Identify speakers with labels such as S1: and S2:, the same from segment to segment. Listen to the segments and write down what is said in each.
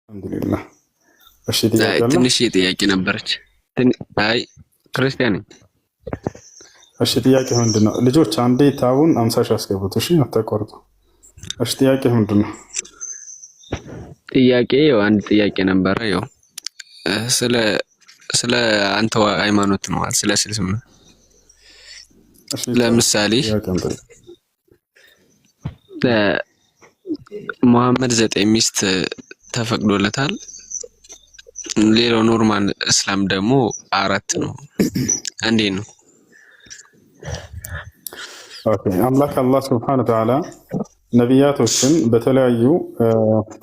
S1: አልሐምዱሊላህ። እሺ ጥያቄ አለ?
S2: ትንሽ ጥያቄ ነበረች። አይ ክርስቲያን ነኝ።
S1: እሺ ጥያቄ ምንድነው? ልጆች አንዴ ታቡን 50 ሺህ አስገቡት። እሺ አታቋርጡ። እሺ ጥያቄ ምንድነው?
S2: ጥያቄ አንድ ጥያቄ ነበረ። ያው ስለ አንተ ሃይማኖት ነው፣ ስለ እስልምና። ለምሳሌ ሙሐመድ 9 ሚስት ተፈቅዶለታል። ሌላው ኖርማል እስላም ደግሞ 4 ነው። እንዴት ነው?
S1: ኦኬ አምላክ አላህ ሱብሓነሁ ወተዓላ ነቢያቶችን በተለያዩ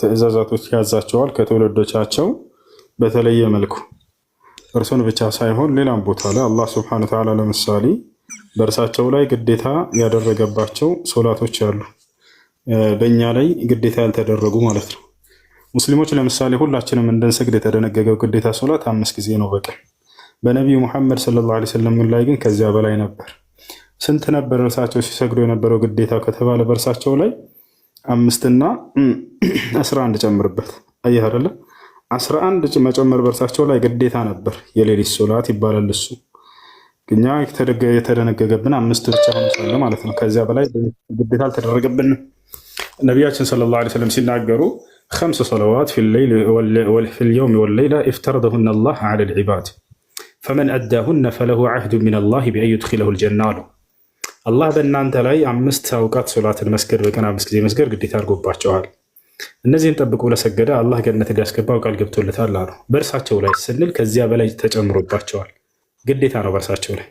S1: ትዕዛዛቶች ያዛቸዋል ከትውልዶቻቸው በተለየ መልኩ። እርሱን ብቻ ሳይሆን ሌላም ቦታ ላይ አላህ ሱብሓነሁ ወተዓላ ለምሳሌ በእርሳቸው ላይ ግዴታ ያደረገባቸው ሶላቶች አሉ፣ በእኛ ላይ ግዴታ ያልተደረጉ ማለት ነው። ሙስሊሞች ለምሳሌ ሁላችንም እንድንሰግድ የተደነገገው ግዴታ ሶላት 5 ጊዜ ነው በቀን። በነቢዩ ሙሐመድ ሰለላሁ ዐለይሂ ወሰለም ላይ ግን ከዚያ በላይ ነበር። ስንት ነበር እርሳቸው ሲሰግዱ የነበረው ግዴታ ከተባለ በእርሳቸው ላይ 5 እና 11 ጨምርበት። አየህ አይደለ? 11 መጨመር በእርሳቸው ላይ ግዴታ ነበር። የሌሊት ሶላት ይባላል እሱ። እኛ የተደነገገብን 5 ብቻ ሆኖ ሳለ ማለት ነው። ከዚያ በላይ ግዴታ አልተደረገብንም። ነቢያችን ሰለላሁ ዐለይሂ ወሰለም ሲናገሩ 5 ሰለዋት ፊል-የውም ወል-ለይላ ኢፍተረደሁነ አላህ ዐለል ዒባድ ፈመን አዳሁነ ፈለሁ ዐህዱ ሚነላሂ ቢአን ዩድኺለሁል ጀና አሉ። አላህ በእናንተ ላይ 5 አውቃት ሶላትን መስገድ በቀን 5 ጊዜ መስገድ ግዴታ አድርጎባቸዋል። እነዚህን ጠብቆ ለሰገደ አላህ ገነት ሊያስገባው ቃል ገብቶለታል አሉ። በእርሳቸው ላይ ስንል ከዚያ በላይ ተጨምሮባቸዋል። ግዴታ ነው በእርሳቸው ላይ።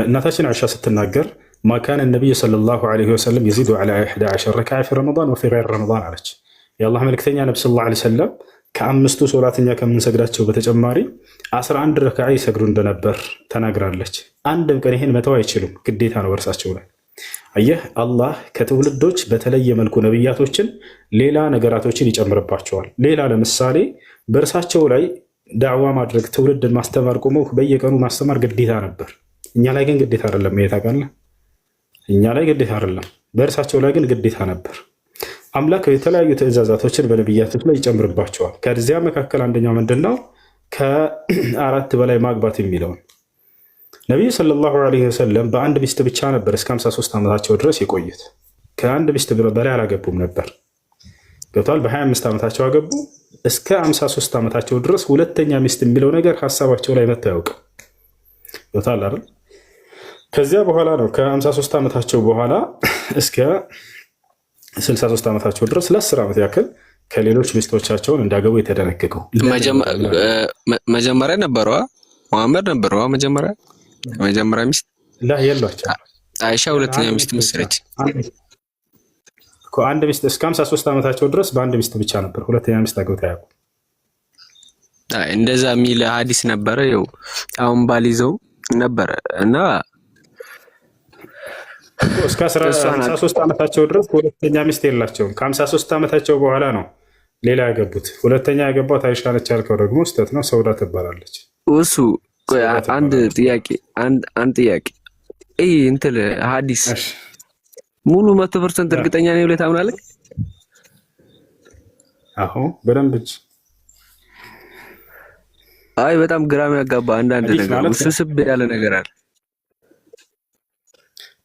S1: እናታችን አይሻ ስትናገር ማካነ ነቢዩ ሰለላሁ ዐለይሂ ወሰለም የዚዱ ዐላ 11 ረክዓ ፊ ረመዳን ወፊ ገይሪ ረመዳን አለች። የአላህ መልክተኛ ነቢ ሰለላሁ ዐለይሂ ወሰለም ከ5ቱ ሶላተኛ ከምንሰግዳቸው በተጨማሪ 11 ረክዓ ይሰግዱ እንደነበር ተናግራለች። አንድም ቀን ይሄን መተው አይችሉም፣ ግዴታ ነው በእርሳቸው ላይ። አየህ አላህ ከትውልዶች በተለየ መልኩ ነቢያቶችን ሌላ ነገራቶችን ይጨምርባቸዋል። ሌላ ለምሳሌ በእርሳቸው ላይ ዳዕዋ ማድረግ ትውልድን ማስተማር ቆመው በየቀኑ ማስተማር ግዴታ ነበር። እኛ ላይ ግን ግዴታ አይደለም። ይሄ ታውቃለህ? እኛ ላይ ግዴታ አይደለም፣ በእርሳቸው ላይ ግን ግዴታ ነበር። አምላክ የተለያዩ ትዕዛዛቶችን በነቢያቶች ላይ ይጨምርባቸዋል። ከዚያ መካከል አንደኛው ምንድነው? ከ4 በላይ ማግባት የሚለውን ነቢዩ ሰለላሁ ዐለይሂ ወሰለም በአንድ ሚስት ብቻ ነበር እስከ 53 ዓመታቸው ድረስ የቆዩት። ከአንድ ሚስት በላይ አላገቡም ነበር። ገብቷል? በ25 ዓመታቸው አገቡ። እስከ 53 ዓመታቸው ድረስ ሁለተኛ ሚስት የሚለው ነገር ሀሳባቸው ላይ መጥቶ አያውቅም። ገብቷል አይደል? ከዚያ በኋላ ነው ከ53 ዓመታቸው በኋላ እስከ 63 ዓመታቸው ድረስ ለ10 ዓመት ያክል ከሌሎች ሚስቶቻቸውን እንዳገቡ የተደነገገው።
S2: መጀመሪያ ነበረዋ መሐመድ ነበረዋ መጀመሪያ ሚስት
S1: ላ የሏቸው።
S2: አይሻ ሁለተኛ ሚስት መሰለች
S1: እኮ። አንድ ሚስት እስከ 53 ዓመታቸው ድረስ በአንድ ሚስት ብቻ ነበር፣ ሁለተኛ ሚስት አግብተው አያውቁም።
S2: እንደዛ የሚል ሐዲስ ነበረ። ይኸው አሁን ባል ይዘው ነበረ እና
S1: እስከ 53 ዓመታቸው ድረስ ሁለተኛ ሚስት የላቸውም። ከ53 ዓመታቸው በኋላ ነው ሌላ ያገቡት። ሁለተኛ ያገባት አይሻ ነች ያልከው ደግሞ ስህተት ነው። ሰውዳ ትባላለች
S2: እሱ። አንድ ጥያቄ እንትን ሐዲስ ሙሉ 100% እርግጠኛ ነኝ ብለህ ታምናለህ?
S1: አዎ በደንብ እንጂ።
S2: አይ በጣም ግራም ያጋባ አንዳንድ ነገር ውስብስብ ያለ ነገር አለ።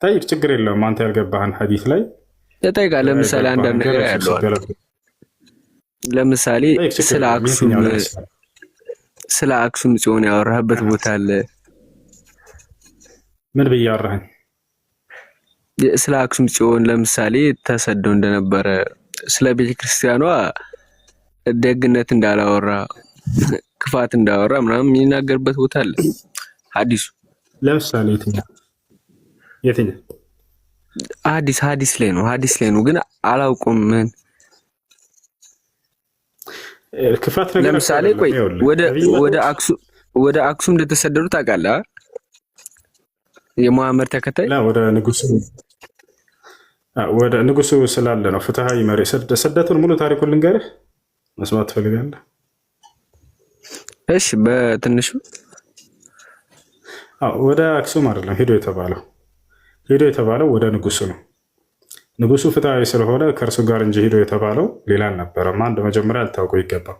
S1: ጠይቅ፣ ችግር የለውም። አንተ ያልገባህን ሐዲስ ላይ
S2: ተጠይቃ። ለምሳሌ አንዳንድ ነገር ያለው ለምሳሌ ስለ አክሱም ጽዮን ያወራህበት ቦታ አለ።
S1: ምን ብዬ አወራኸኝ?
S2: ስለ አክሱም ጽዮን ለምሳሌ ተሰደው እንደነበረ፣ ስለ ቤተክርስቲያኗ ደግነት እንዳላወራ፣ ክፋት እንዳወራ ምናምን የሚናገርበት ቦታ አለ ሐዲሱ።
S1: ለምሳሌ የትኛው
S2: ሐዲስ ላይ ነው ግን አላውቁም። ምን
S1: ክፋት ነገር
S2: ለምሳሌ ቆይ ወደ አክሱም እንደተሰደዱ ታውቃለህ? የሙሐመድ ተከታይ
S1: ወደ ንጉሱ ስላለ ነው ፍትሃዊ መሪ። ስደቱን ሙሉ ታሪኩን ልንገርህ፣ መስማት ትፈልጋለህ?
S2: እሺ በትንሹ።
S1: ወደ አክሱም አይደለም ሄዶ የተባለው ወደ ንጉሱ ነው። ንጉሱ ፍትሐዊ ስለሆነ ከእርሱ ጋር እንጂ ሂዶ የተባለው ሌላ አልነበረም። አንድ መጀመሪያ ልታውቁ ይገባል።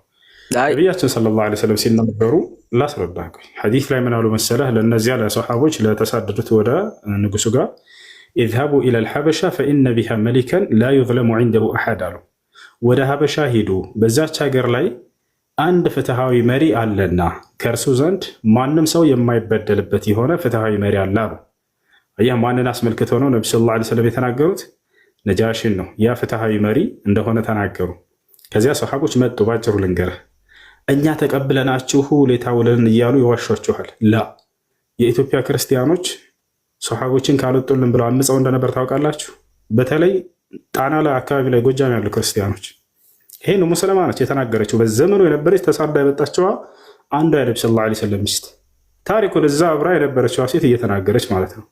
S1: ነቢያችን ሰለላሁ ዐለይሂ ወሰለም ሲናገሩ ላስረዳ። ሐዲስ ላይ ምን አሉ መሰለህ? ለእነዚያ ለሰሓቦች ለተሳደዱት ወደ ንጉሱ ጋር ኢዝሃቡ ኢለል ሐበሻ ፈኢነ ቢሃ መሊከን ላ ዩዝለሙ ዒንደሁ አሐድ አሉ። ወደ ሀበሻ ሂዱ፣ በዛች ሀገር ላይ አንድ ፍትሐዊ መሪ አለና ከእርሱ ዘንድ ማንም ሰው የማይበደልበት የሆነ ፍትሐዊ መሪ አለ አሉ። አያህ ማንን አስመልክተው ነው ነቢ ሰለላሁ ዐለይሂ ወሰለም የተናገሩት? ነጃሽን ነው። ያ ፍትሐዊ መሪ እንደሆነ ተናገሩ። ከዚያ ሰሓቦች መጡ። ባጭሩ ልንገርህ፣ እኛ ተቀብለናችሁ ውለታ ውለን እያሉ ይዋሿችኋል። ላ የኢትዮጵያ ክርስቲያኖች ሰሓቦችን ካልወጡልን ብለው አምፀው እንደነበር ታውቃላችሁ። በተለይ ጣና ላይ አካባቢ ላይ ጎጃም ያሉ ክርስቲያኖች ይሄን ኡሙ ሰለማ ነች የተናገረችው። በዘመኑ የነበረች ተሳዳ የመጣችዋ አንዷ የነቢ ሰለላሁ ዐለይሂ ወሰለም ሚስት ታሪኩን እዛ አብራ የነበረችዋ ሴት እየተናገረች ማለት ነው።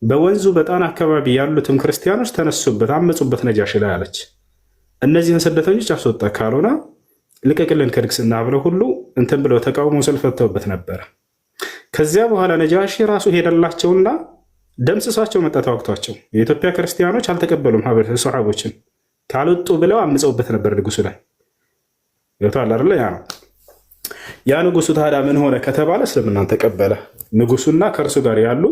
S1: በወንዙ በጣና አካባቢ ያሉትም ክርስቲያኖች ተነሱበት፣ አመፁበት ነጃሽ ላይ አለች። እነዚህን ስደተኞች አስወጣ፣ ካልሆነ ልቀቅልን ከንግስና ብለው ሁሉ እንትን ብለው ተቃውሞ ሰልፍ ወጥተውበት ነበረ። ከዚያ በኋላ ነጃሺ ራሱ ሄደላቸውና ደምስሷቸው መጣ፣ ተዋግቷቸው። የኢትዮጵያ ክርስቲያኖች አልተቀበሉም ሰሓቦችን ካልወጡ ብለው አምፀውበት ነበር ንጉሱ ላይ ገብቷል አይደለ? ያ ነው ያ ንጉሱ። ታዲያ ምን ሆነ ከተባለ እስልምናን ተቀበለ። ንጉሱና ከእርሱ ጋር ያሉ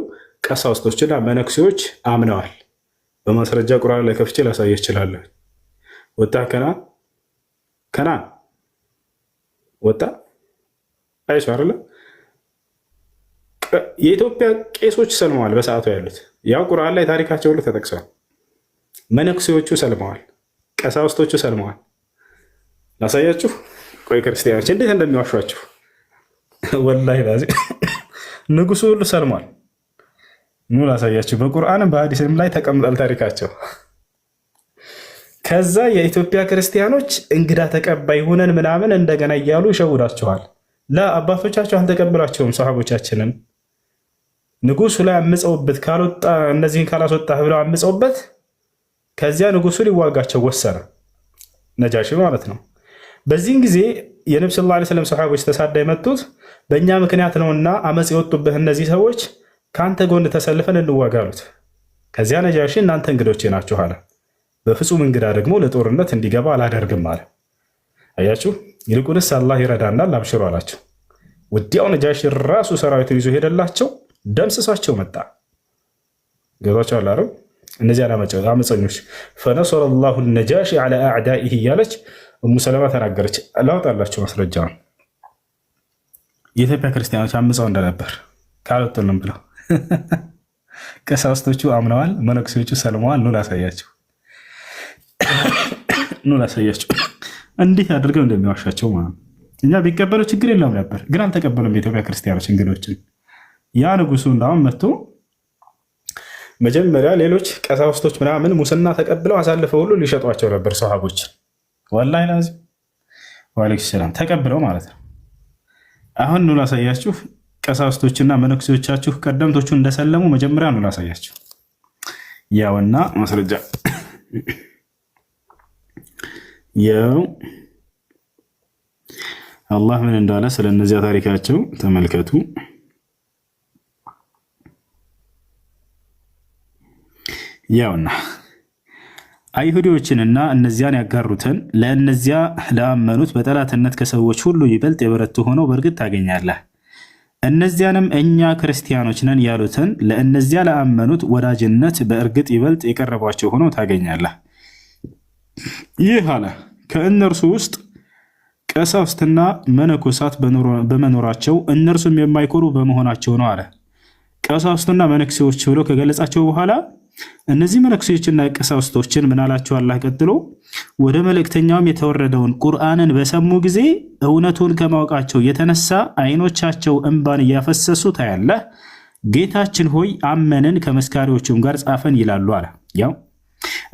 S1: ቀሳውስቶችና መነኩሴዎች አምነዋል። በማስረጃ ቁርአን ላይ ከፍቼ ላሳየ እችላለሁ። ወጣ ከናን ወጣ አይሱ አይደለ? የኢትዮጵያ ቄሶች ሰልመዋል በሰዓቱ ያሉት። ያው ቁርአን ላይ ታሪካቸው ሁሉ ተጠቅሷል። መነኩሴዎቹ ሰልመዋል፣ ቀሳውስቶቹ ሰልመዋል። ላሳያችሁ። ቆይ ክርስቲያኖች እንዴት እንደሚዋሿችሁ ወላሂ ላዚ ንጉሱ ሁሉ ሰልሟል። ኑ ላሳያችሁ። በቁርአንም በሐዲስም ላይ ተቀምጧል ታሪካቸው። ከዛ የኢትዮጵያ ክርስቲያኖች እንግዳ ተቀባይ ሆነን ምናምን እንደገና እያሉ ይሸውዳቸዋል። ለአባቶቻቸው አልተቀበሏቸውም ሰሃቦቻችንን። ንጉሱ ላይ አምፀውበት ካልወጣ እነዚህን ካላስወጣህ ብለው አምፀውበት፣ ከዚያ ንጉሱ ሊዋጋቸው ወሰነ፣ ነጃሺ ማለት ነው። በዚህን ጊዜ የነብዩ ሰለላሁ ዐለይሂ ወሰለም ሰሃቦች ተሳዳ የመጡት በእኛ ምክንያት ነውና አመፅ የወጡብህ እነዚህ ሰዎች ከአንተ ጎን ተሰልፈን እንዋጋ አሉት። ከዚያ ነጃሺ እናንተ እንግዶቼ ናችሁ አለ። በፍጹም እንግዳ ደግሞ ለጦርነት እንዲገባ አላደርግም አለ። አያችሁ፣ ይልቁንስ አላህ ይረዳናል አብሽሩ አላቸው። ወዲያው ነጃሺ ራሱ ሰራዊቱን ይዞ ሄደላቸው፣ ደምስሷቸው መጣ። ገባቸው አላረው እነዚህ አመፀኞች። ፈነሰረ ላሁ ነጃሺ ዐላ አዕዳኢህ እያለች ኡሙ ሰለማ ተናገረች። ላውጣላቸው ማስረጃ ነው። የኢትዮጵያ ክርስቲያኖች አምፀው እንደነበር ካልወጡንም ብለው ቀሳውስቶቹ አምነዋል፣ መነኩሴዎቹ ሰልመዋል። ኑ ላሳያቸው፣ ኑ ላሳያቸው እንዴት አድርገው እንደሚዋሻቸው ማለት ነው። እኛ ቢቀበሉ ችግር የለውም ነበር፣ ግን አልተቀበሉም የኢትዮጵያ ክርስቲያኖች እንግዶችን። ያ ንጉሱ እንዳሁን መጥቶ መጀመሪያ ሌሎች ቀሳውስቶች ምናምን ሙስና ተቀብለው አሳልፈው ሁሉ ሊሸጧቸው ነበር ሰሃቦች። ወላሂ ላዚም ወአለይኩም ሰላም ተቀብለው ማለት ነው። አሁን ኑ ላሳያችሁ ቀሳውስቶችና መነኩሴዎቻችሁ ቀደምቶቹ እንደሰለሙ መጀመሪያ ኑ ላሳያችሁ። ያውና ማስረጃ ያው አላህ ምን እንዳለ ስለ እነዚያ ታሪካቸው ተመልከቱ። ያውና አይሁዶችንና እነዚያን ያጋሩትን ለእነዚያ ለአመኑት በጠላትነት ከሰዎች ሁሉ ይበልጥ የበረቱ ሆነው በእርግጥ ታገኛለህ። እነዚያንም እኛ ክርስቲያኖች ነን ያሉትን ለእነዚያ ለአመኑት ወዳጅነት በእርግጥ ይበልጥ የቀረቧቸው ሆነው ታገኛለህ። ይህ አለ ከእነርሱ ውስጥ ቀሳውስትና መነኮሳት በመኖራቸው እነርሱም የማይኮሩ በመሆናቸው ነው አለ። ቀሳውስትና መነኩሴዎች ብሎ ከገለጻቸው በኋላ እነዚህ መነኩሴዎችና ቀሳውስቶችን ምን አላቸው? አላህ ቀጥሎ ወደ መልእክተኛውም የተወረደውን ቁርአንን በሰሙ ጊዜ እውነቱን ከማወቃቸው የተነሳ አይኖቻቸው እንባን እያፈሰሱ ታያለህ። ጌታችን ሆይ አመንን ከመስካሪዎቹም ጋር ጻፈን ይላሉ አለ። ያው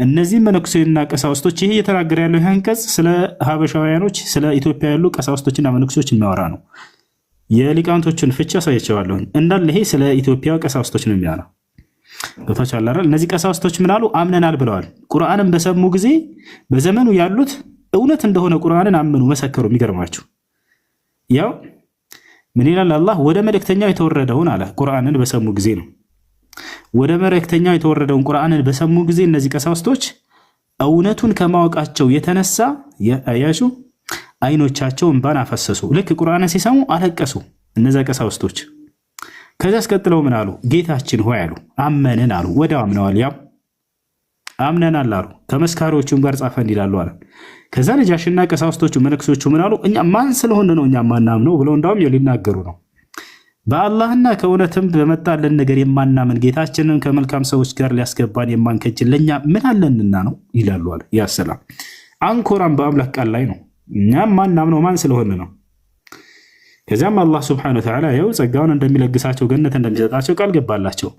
S1: እነዚህ መነኩሴና ቀሳውስቶች ይሄ እየተናገረ ያለው ይህ አንቀጽ ስለ ሀበሻውያኖች ስለ ኢትዮጵያ ያሉ ቀሳውስቶችና መነኩሴዎች የሚያወራ ነው። የሊቃውንቶችን ፍቻ አሳያቸዋለሁ። እንዳለ ይሄ ስለ ኢትዮጵያ ቀሳውስቶች ነው የሚያወራው። ዶታቻል አይደል? እነዚህ ቀሳውስቶች ምን አሉ? አምነናል ብለዋል። ቁርአንን በሰሙ ጊዜ በዘመኑ ያሉት እውነት እንደሆነ ቁርአንን አመኑ፣ መሰከሩ። የሚገርማችሁ ያው ምን ይላል አላህ? ወደ መልእክተኛው የተወረደውን አለ ቁርአንን በሰሙ ጊዜ ነው።
S3: ወደ መልእክተኛው የተወረደውን ቁርአንን በሰሙ ጊዜ እነዚህ ቀሳውስቶች እውነቱን ከማወቃቸው የተነሳ ያያሹ አይኖቻቸው እንባን አፈሰሱ። ልክ ቁርአንን ሲሰሙ አለቀሱ እነዛ ቀሳውስቶች። ከዛ አስቀጥለው ምን አሉ? ጌታችን ሆይ አሉ፣ አመንን አሉ። ወዲያው አምነዋል። ያው አምነናል አሉ። ከመስካሪዎቹም ጋር ጻፈን ይላሉ አለ። ከዛ ነጃሽና ቀሳውስቶቹ መነኩሴዎቹ ምን አሉ? እኛ ማን ስለሆነ ነው እኛ ማናምነው ብለው እንዳውም ሊናገሩ ነው። በአላህና ከእውነትም በመጣልን ነገር የማናምን ጌታችንን ከመልካም ሰዎች ጋር ሊያስገባን የማንከጅል ለእኛ ምን አለንና ነው ይላሉ አለ። ያ ሰላም አንኮራም በአምላክ ቃል ላይ ነው። እኛም ማናምነው ማን ስለሆነ ነው። ከዚያም አላህ ስብሐነሁ ወተዓላ ያው ጸጋውን እንደሚለግሳቸው ገነት እንደሚሰጣቸው ቃል ገባላቸው።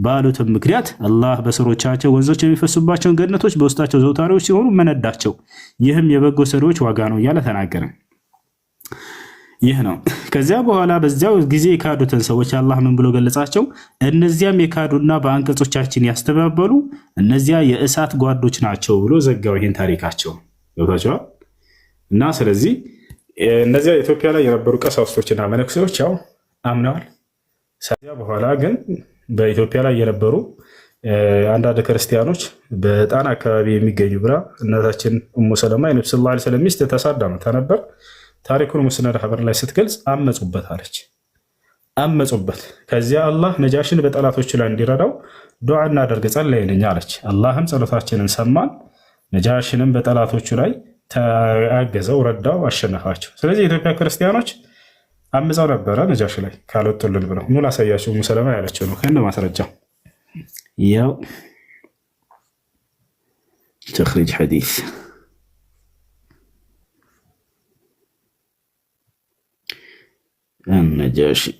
S3: ባሉትም ምክንያት አላህ በስሮቻቸው ወንዞች የሚፈሱባቸውን ገነቶች በውስጣቸው ዘውታሪዎች ሲሆኑ መነዳቸው። ይህም የበጎ ሰሪዎች ዋጋ ነው እያለ ተናገረ። ይህ ነው። ከዚያ በኋላ በዚያው ጊዜ የካዱትን ሰዎች አላህ ምን ብሎ ገለጻቸው? እነዚያም የካዱና በአንቀጾቻችን ያስተባበሉ እነዚያ የእሳት ጓዶች ናቸው ብሎ ዘጋው። ይህን ታሪካቸው ገብታችኋል። እና ስለዚህ እነዚያ ኢትዮጵያ ላይ የነበሩ ቀሳውስቶችና መነኩሴዎች ያው አምነዋል። ከዚያ በኋላ ግን በኢትዮጵያ ላይ የነበሩ አንዳንድ ክርስቲያኖች በጣና አካባቢ የሚገኙ ብላ እናታችን ኡሙ ሰለማ የነብዩ ሰለላሁ ዐለይሂ ወሰለም ሚስት ተሳዳ መታ ነበር። ታሪኩን ሙስነድ ሐበር ላይ ስትገልጽ አመፁበት አለች። አመፁበት። ከዚያ አላህ ነጃሽን በጠላቶች ላይ እንዲረዳው ዱዓ እናደርግ ጸለይልኝ አለች። አላህም ጸሎታችንን ሰማን። ነጃሽንም በጠላቶቹ ላይ ተአገዘው፣ ረዳው፣ አሸነፋቸው። ስለዚህ የኢትዮጵያ ክርስቲያኖች አምፀው ነበረ ነጃሽ ላይ ካልወጡልን ብለው። ኑ ላሳያቸው ኡሙ ሰለማ ያለችው ነው ከእንደ ማስረጃው ያው ተኽሪጅ ሐዲስ النجاشي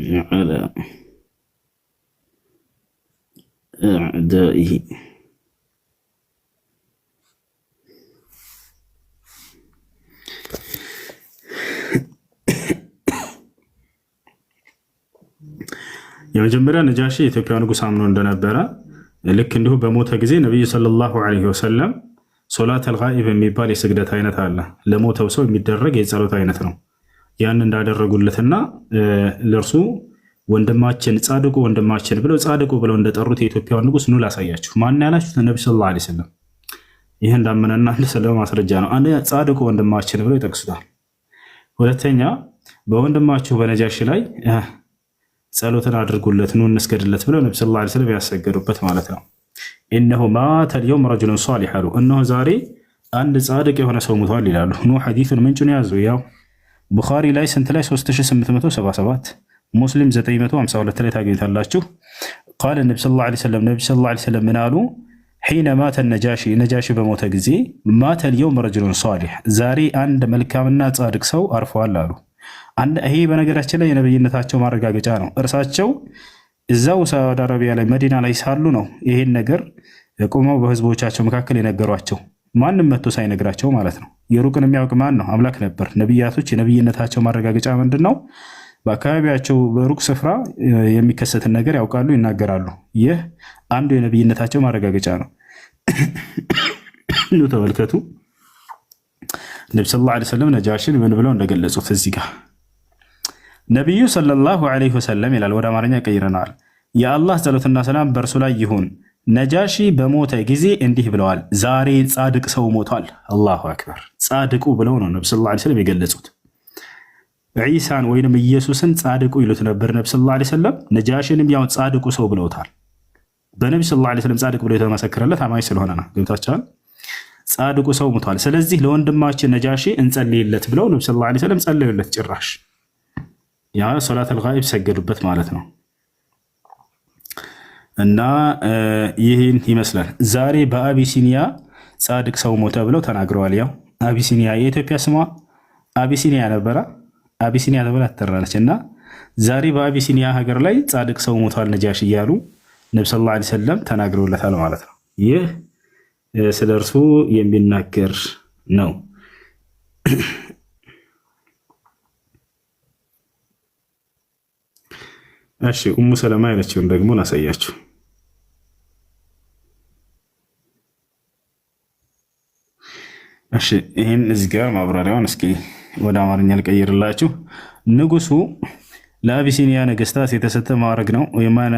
S3: على أعدائه የመጀመሪያ ነጃሺ የኢትዮጵያ ንጉስ አምኖ እንደነበረ ልክ እንዲሁ በሞተ ጊዜ ነብዩ ሰለላሁ ዐለይሂ ወሰለም ሶላት አልጋኢብ የሚባል የስግደት አይነት አለ። ለሞተው ሰው የሚደረግ የጸሎት አይነት ነው። ያን እንዳደረጉለትና ለእርሱ ወንድማችን ጻድቁ ወንድማችን ብለው ጻድቁ ብለው እንደጠሩት የኢትዮጵያ ንጉስ ኑ ላሳያችሁ። ማን ያላችሁት? ነብዩ ሰለላሁ ዐለይሂ ወሰለም። ይህ እንዳመነና ስለ ማስረጃ ነው። አንደኛ ጻድቁ ወንድማችን ብለው ይጠቅሱታል። ሁለተኛ በወንድማችሁ በነጃሺ ላይ ጸሎትን አድርጉለት፣ ኑ እንስገድለት ብለው ነብዩ ሰለላሁ ዐለይሂ ወሰለም ያሰገዱበት ማለት ነው። ኢነሁ ማተ ልየውም ረጁሉን ሷሊሕ አሉ። እነሆ ዛሬ አንድ ጻድቅ የሆነ ሰው ሙቷል ይላሉ። ኑ ሐዲሱን ምንጩን ያዙ። ያው ቡኻሪ ላይ ስንት ላይ 3877 ሙስሊም 952 ላይ ታገኙታላችሁ። ቃለ ነቢ ሰለላሁ ዐለይሂ ወሰለም ምን አሉ? ሒነ ማተ ነጃሺ በሞተ ጊዜ ማተ ልየውም ረጁሉን ሷሊሕ ዛሬ አንድ መልካምና ጻድቅ ሰው አርፈዋል አሉ። ይሄ በነገራችን ላይ የነብይነታቸው ማረጋገጫ ነው። እርሳቸው እዛው ሳውዲ አረቢያ ላይ መዲና ላይ ሳሉ ነው ይሄን ነገር ቆመው በህዝቦቻቸው መካከል የነገሯቸው። ማንም መጥቶ ሳይነግራቸው ማለት ነው። የሩቅን የሚያውቅ ማን ነው? አምላክ ነበር። ነብያቶች የነብይነታቸው ማረጋገጫ ምንድን ነው? በአካባቢያቸው በሩቅ ስፍራ የሚከሰትን ነገር ያውቃሉ፣ ይናገራሉ። ይህ አንዱ የነብይነታቸው ማረጋገጫ ነው። ኑ ተመልከቱ። ነብዩ ሰለላሁ ዐለይሂ ወሰለም ነጃሽን ምን ብለው እንደገለጹት እዚህ ጋር ነቢዩ ሰለላሁ ዐለይሂ ወሰለም ይላል። ወደ አማርኛ ቀይረናል። የአላህ ጸሎትና ሰላም በእርሱ ላይ ይሁን። ነጃሺ በሞተ ጊዜ እንዲህ ብለዋል፣ ዛሬ ጻድቅ ሰው ሞቷል። አላሁ አክበር። ጻድቁ ብለው ነው ነብዩ ሰለላሁ ዐለይሂ ወሰለም የገለጹት። ዒሳን ወይንም ኢየሱስን ጻድቁ ይሉት ነበር ነብዩ ሰለላሁ ዐለይሂ ወሰለም። ነጃሽንም ያው ጻድቁ ሰው ብለውታል። በነብዩ ሰለላሁ ዐለይሂ ወሰለም ጻድቅ ብሎ የተመሰከረለት አማኝ ስለሆነ ነው። ገብታችኋል? ጻድቁ ሰው ሞቷል። ስለዚህ ለወንድማችን ነጃሺ እንጸልይለት ብለው ነብዩ ሰለላሁ ዐለይሂ ወሰለም ጸለዩለት። ጭራሽ ያ ሶላት አልጋኢብ ሰገዱበት ማለት ነው። እና ይህን ይመስላል። ዛሬ በአቢሲኒያ ጻድቅ ሰው ሞተ ብለው ተናግረዋል። ያው አቢሲኒያ የኢትዮጵያ ስሟ አቢሲኒያ ነበረ። አቢሲኒያ ተብላ ትጠራለች። እና ዛሬ በአቢሲኒያ ሀገር ላይ ጻድቅ ሰው ሞቷል ነጃሺ እያሉ ነብዩ ሰለላሁ ዐለይሂ ወሰለም ተናግረውለታል ማለት ነው። ይህ ስለ እርሱ የሚናገር ነው። እሺ ኡሙ ሰለማ ያለችውን ደግሞ እናሳያችሁ። እሺ ይህን እዚህ ጋር ማብራሪያውን እስኪ ወደ አማርኛ ልቀይርላችሁ። ንጉሱ ለአቢሲኒያ ነገስታት የተሰጠ ማዕረግ ነው።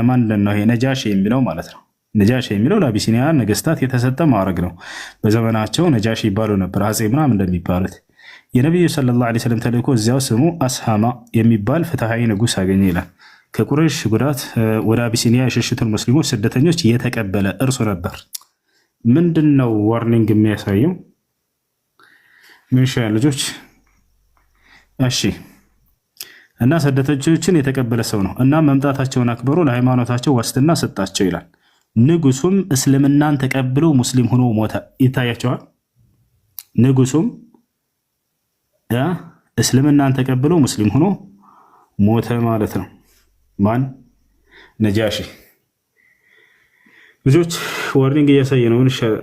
S3: ማንን ነው ይሄ? ነጃሺ የሚለው ማለት ነው። ነጃሺ የሚለው ለአቢሲኒያ ነገስታት የተሰጠ ማዕረግ ነው። በዘመናቸው ነጃሺ ይባሉ ነበር፣ አጼ ምናምን እንደሚባሉት። የነቢዩ ሰለላሁ ዐለይሂ ወሰለም ተልእኮ እዚያው ስሙ አስሃማ የሚባል ፍትሐዊ ንጉስ አገኘ ይላል። ከቁረይሽ ጉዳት ወደ አቢሲኒያ የሸሹትን ሙስሊሞች ስደተኞች የተቀበለ እርሱ ነበር። ምንድን ነው ዋርኒንግ የሚያሳየው? ምንሻ ልጆች እሺ። እና ስደተኞችን የተቀበለ ሰው ነው እና መምጣታቸውን አክብሮ ለሃይማኖታቸው ዋስትና ሰጣቸው ይላል። ንጉሱም እስልምናን ተቀብሎ ሙስሊም ሆኖ ሞተ። ይታያቸዋል። ንጉሱም እስልምናን ተቀብሎ ሙስሊም ሆኖ ሞተ ማለት ነው። ማን? ነጃሺ። ልጆች ዋርኒንግ እያሳየ ነው። ይሻላል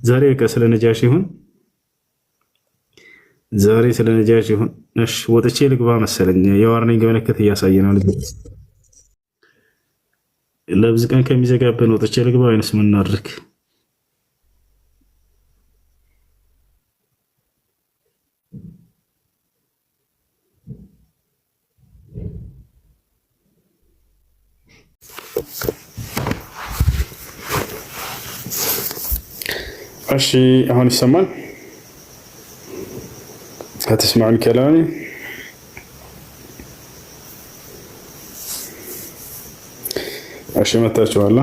S3: ዛሬ ስለ ነጃሺ ይሁን ዛሬ ስለ ነጃሺ ይሁን። እሺ ወጥቼ ልግባ መሰለኝ። የዋርኒንግ ምልክት እያሳየ ነው። ልጆች ለብዙ ቀን ከሚዘጋብን ወጥቼ ልግባ ወይንስ ምን እናድርግ?
S1: እሺ አሁን ይሰማል? هتسمعون كلامي؟ እሺ መጣችኋል።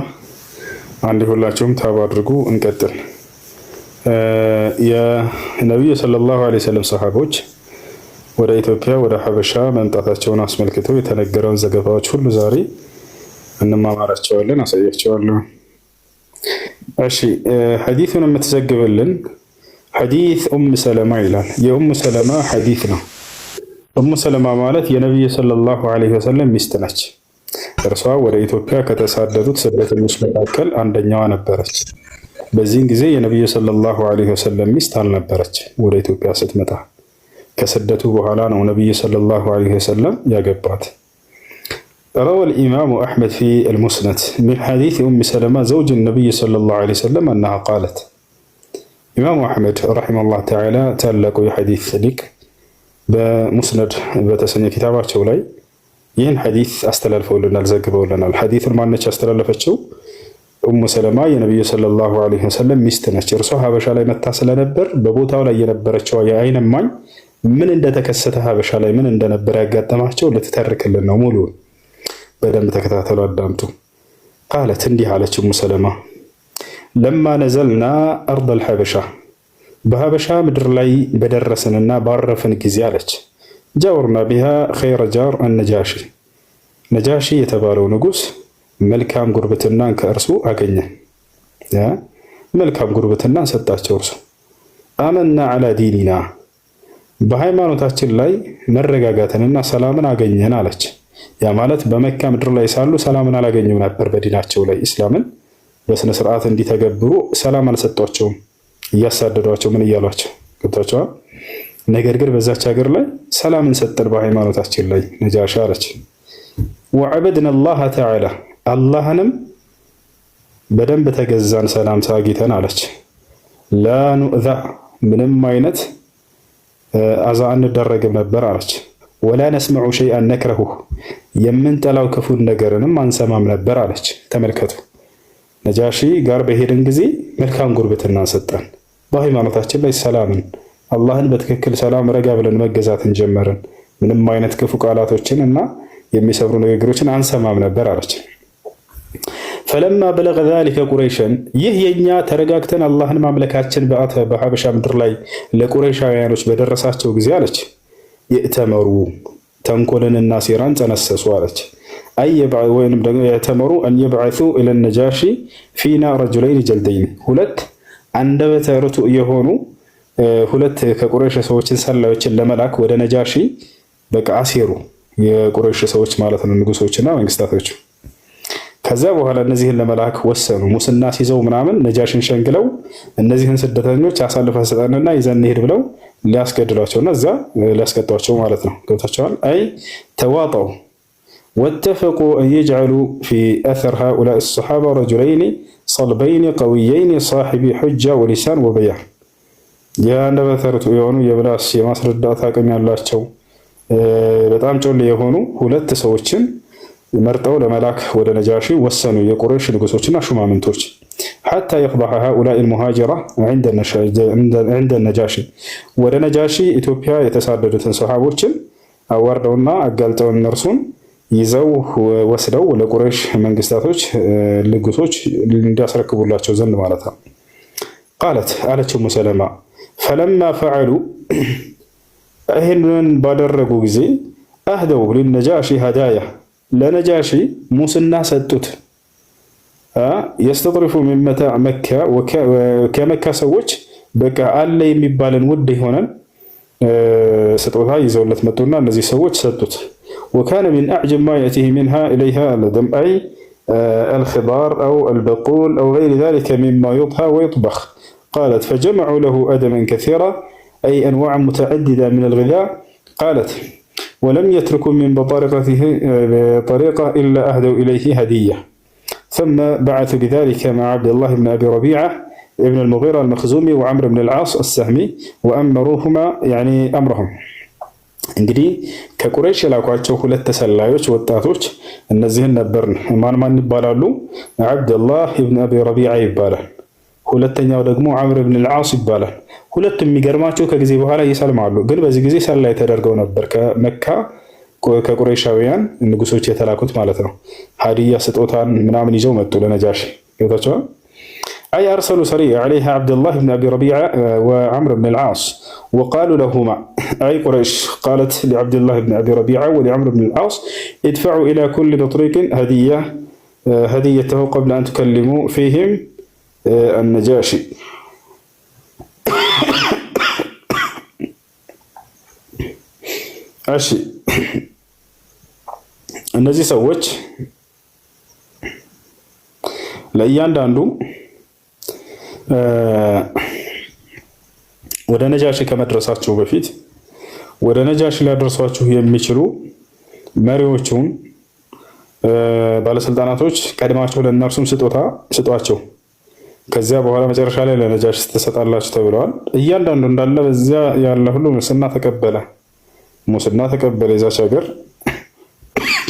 S1: አንድ ሁላችሁም ታብ አድርጉ። እንቀጥል። የነብዩ ሰለላሁ ዐለይሂ ወሰለም ሰሃቦች ወደ ኢትዮጵያ ወደ ሀበሻ መምጣታቸውን አስመልክቶ የተነገረውን ዘገባዎች ሁሉ ዛሬ እንማማራቸዋለን፣ አሳያቸዋለሁ። እሺ ሐዲሱን የምትዘግብልን ሐዲስ ኡም ሰለማ ይላል። የኡም ሰለማ ሐዲስ ነው። ኡም ሰለማ ማለት የነብዩ ሰለላሁ ዐለይሂ ወሰለም ሚስት ነች። እርሷ ወደ ኢትዮጵያ ከተሳደዱት ስደተኞች መካከል አንደኛዋ ነበረች። በዚህን ጊዜ የነብዩ ሰለላሁ ዐለይሂ ወሰለም ሚስት አልነበረች። ወደ ኢትዮጵያ ስትመጣ ከስደቱ በኋላ ነው ነብዩ ሰለላሁ ዐለይሂ ወሰለም ያገባት። روى الإمام أحمد في المسند من حديث أم سلمة زوج النبي صلى الله عليه وسلم أنها قالت ኢማሙ አሕመድ ረሒመሁላህ ተዓላ ታላቁ የሐዲስ ሊቅ በሙስነድ በተሰኘ ኪታባቸው ላይ ይህን ሐዲስ አስተላልፈውልናል፣ ዘግበውልናል። ሐዲሱን ማነች ያስተላለፈችው? ኡሙ ሰለማ የነቢዩ ሰለላሁ ዐለይሂ ወሰለም ሚስት ነች። እርሷ ሀበሻ ላይ መታ ስለነበር በቦታው ላይ የነበረችው የዓይን እማኝ ምን እንደተከሰተ ሀበሻ ላይ ምን እንደነበረ ያጋጠማቸው ልትተርክልን ነው። ሙሉ በደንብ ተከታተሉ፣ አዳምጡ። ቃለት እንዲህ አለች ኡሙ ሰለማ ለማ ነዘልና አርደል ሐበሻ በሀበሻ ምድር ላይ በደረስንና ባረፍን ጊዜ አለች ጃወርና ቢሃ ኸይረ ጃር አነጃሺ ነጃሺ የተባለው ንጉስ መልካም ጉርብትናን ከእርሱ አገኘን። መልካም ጉርብትናን ሰጣቸው። እርሱ አመና ዐላ ዲኒና በሃይማኖታችን ላይ መረጋጋትንና ሰላምን አገኘን አለች። ያ ማለት በመካ ምድር ላይ ሳሉ ሰላምን አላገኙም ነበር። በዲናቸው ላይ ኢስላምን በስነ ስርዓት እንዲተገብሩ ሰላም አልሰጧቸውም። እያሳደዷቸው ምን እያሏቸው ገብቷቸዋል። ነገር ግን በዛች ሀገር ላይ ሰላምን ሰጠን በሃይማኖታችን ላይ ነጃሺ አለች። ወዐበድና አላህ ተዓላ አላህንም በደንብ ተገዛን ሰላም ሳጊተን አለች። ላ ኑእዛ ምንም አይነት አዛ አንደረግም ነበር አለች። ወላ ነስመዑ ሸይአን ነክረሁ የምንጠላው ክፉን ነገርንም አንሰማም ነበር አለች። ተመልከቱ፣ ነጃሺ ጋር በሄድን ጊዜ መልካም ጉርብትና ሰጠን። በሃይማኖታችን ላይ ሰላምን አላህን በትክክል ሰላም ረጋ ብለን መገዛትን ጀመርን። ምንም አይነት ክፉ ቃላቶችን እና የሚሰብሩ ንግግሮችን አንሰማም ነበር አለች። ፈለማ በለገ ዛሊከ ቁረይሸን ይህ የኛ ተረጋግተን አላህን ማምለካችን በሀበሻ ምድር ላይ ለቁረይሻውያኖች በደረሳቸው ጊዜ አለች የእተመሩ ተንኮልንና ሴራን ጸነሰሱ አለች። ወይንም ደግሞ የተመሩ አን የብዐሱ ኢለ ነጃሺ ፊና ረጁለይን ጀልደይን ሁለት አንደበተ ርቱዕ የሆኑ ሁለት ከቁረይሽ ሰዎችን ሰላዮችን ለመላክ ወደ ነጃሺ በቃ አሴሩ። የቁረይሽ ሰዎች ማለት ነው፣ ንጉሶችና መንግስታቶች። ከዛ በኋላ እነዚህን ለመላክ ወሰኑ። ሙስና ሲይዘው ምናምን ነጃሽን ሸንግለው እነዚህን ስደተኞች አሳልፈ ሰጠንና ይዘን እንሂድ ብለው ሊያስገድሏቸውና እዛ ሊያስቀጧቸው ማለት ነው። ገብታቸዋል። አይ ተዋጣው ወተፈቁ አን የጅዐሉ ፊ አሰር ሃኡላኢ ሰሓባ ረጁለይኒ ሰልበይኒ ቀዊየይኒ ሳሒቢ ሑጃ ወሊሳን ወበያን የአንደበተ ርቱዕ የሆኑ የምላስ የማስረዳት አቅም ያላቸው በጣም ጮሌ የሆኑ ሁለት ሰዎችን መርጠው ለመላክ ወደ ነጃሺ ወሰኑ፣ የቁረይሽ ንጉሶችና ሹማምንቶች። ሐታ የቅበሐ ሃኡላኢ ልሙሃጅራ ዐንደ ነጃሺ፣ ወደ ነጃሺ ኢትዮጵያ የተሳደዱትን ሰሃቦችን አዋርደውና አጋልጠው እነርሱን ይዘው ወስደው ለቁረይሽ መንግስታቶች ንጉሶች እንዲያስረክቡላቸው ዘንድ ማለት ነው። ቃለት አለች ኡሙ ሰለማ ፈለማ ፈዐሉ፣ ይህንን ባደረጉ ጊዜ አህደው ሊነጃሺ ሀዳያ፣ ለነጃሺ ሙስና ሰጡት። የስተጥሪፉ ሚን መታዕ መካ፣ ከመካ ሰዎች በቃ አለ የሚባልን ውድ የሆነን ስጦታ ይዘውለት መጡና እነዚህ ሰዎች ሰጡት። ወካነ ሚን አዕጀብ ማ የእቲህ ሚንሃ ኢለይሃ አልደምዐይ አልኽዳር አው አልበቁል አው ገይሪ ዛሊከ ሚማ ዩጥሃ ወዩጥበኽ። ቃለት ፈጀመዑ ለሁ አደመን ከሲራ አይ አንዋዕን ሙተዐዲዳ ሚን አልጊዛእ። ቃለት ወለም የትርኩ ሚን በጣሪቀቲህ ጠሪቀ ኢላ አህደው ኢለይህ ሀዲያ ثم بعثوا بذلك مع عبد الله بن أبي ربيعة ابن المغيرة المخزومي وعمر بن العاص السهمي وأمروهما يعني أمرهم. እንግዲህ ከቁረይሽ የላኳቸው ሁለት ተሰላዮች ወጣቶች እነዚህን ነበርን። ማን ይባላሉ? አብደላህ ኢብኑ አቢ ረቢዓ ይባላል። ሁለተኛው ደግሞ አምር ብን አልዓስ ይባላል። ሁለቱም የሚገርማቸው ከጊዜ በኋላ ይሰልማሉ። ግን በዚህ ጊዜ ሰላይ ተደርገው ነበር ከመካ ከቁረይሻውያን ንጉሶች የተላኩት ማለት ነው። ሀዲያ ስጦታን ምናምን ይዘው መጡ ለነጃሺ። ይወጣቸዋል أي أرسلوا سرية عليها عبد الله بن أبي ربيعة وعمر بن العاص وقالوا لهما أي قريش قالت لعبد الله بن أبي ربيعة ولعمر بن العاص ادفعوا إلى كل بطريق هديته قبل أن تكلموا فيهم النجاشي. እሺ እነዚህ ሰዎች ለእያንዳንዱ ወደ ነጃሺ ከመድረሳቸው በፊት ወደ ነጃሺ ሊያደርሷችሁ የሚችሉ መሪዎቹን ባለስልጣናቶች ቀድማቸው ለእነርሱም ስጦታ ስጧቸው። ከዚያ በኋላ መጨረሻ ላይ ለነጃሺ ትሰጣላችሁ ተብለዋል። እያንዳንዱ እንዳለ በዚያ ያለ ሁሉ ሙስና ተቀበለ። የዛች ሀገር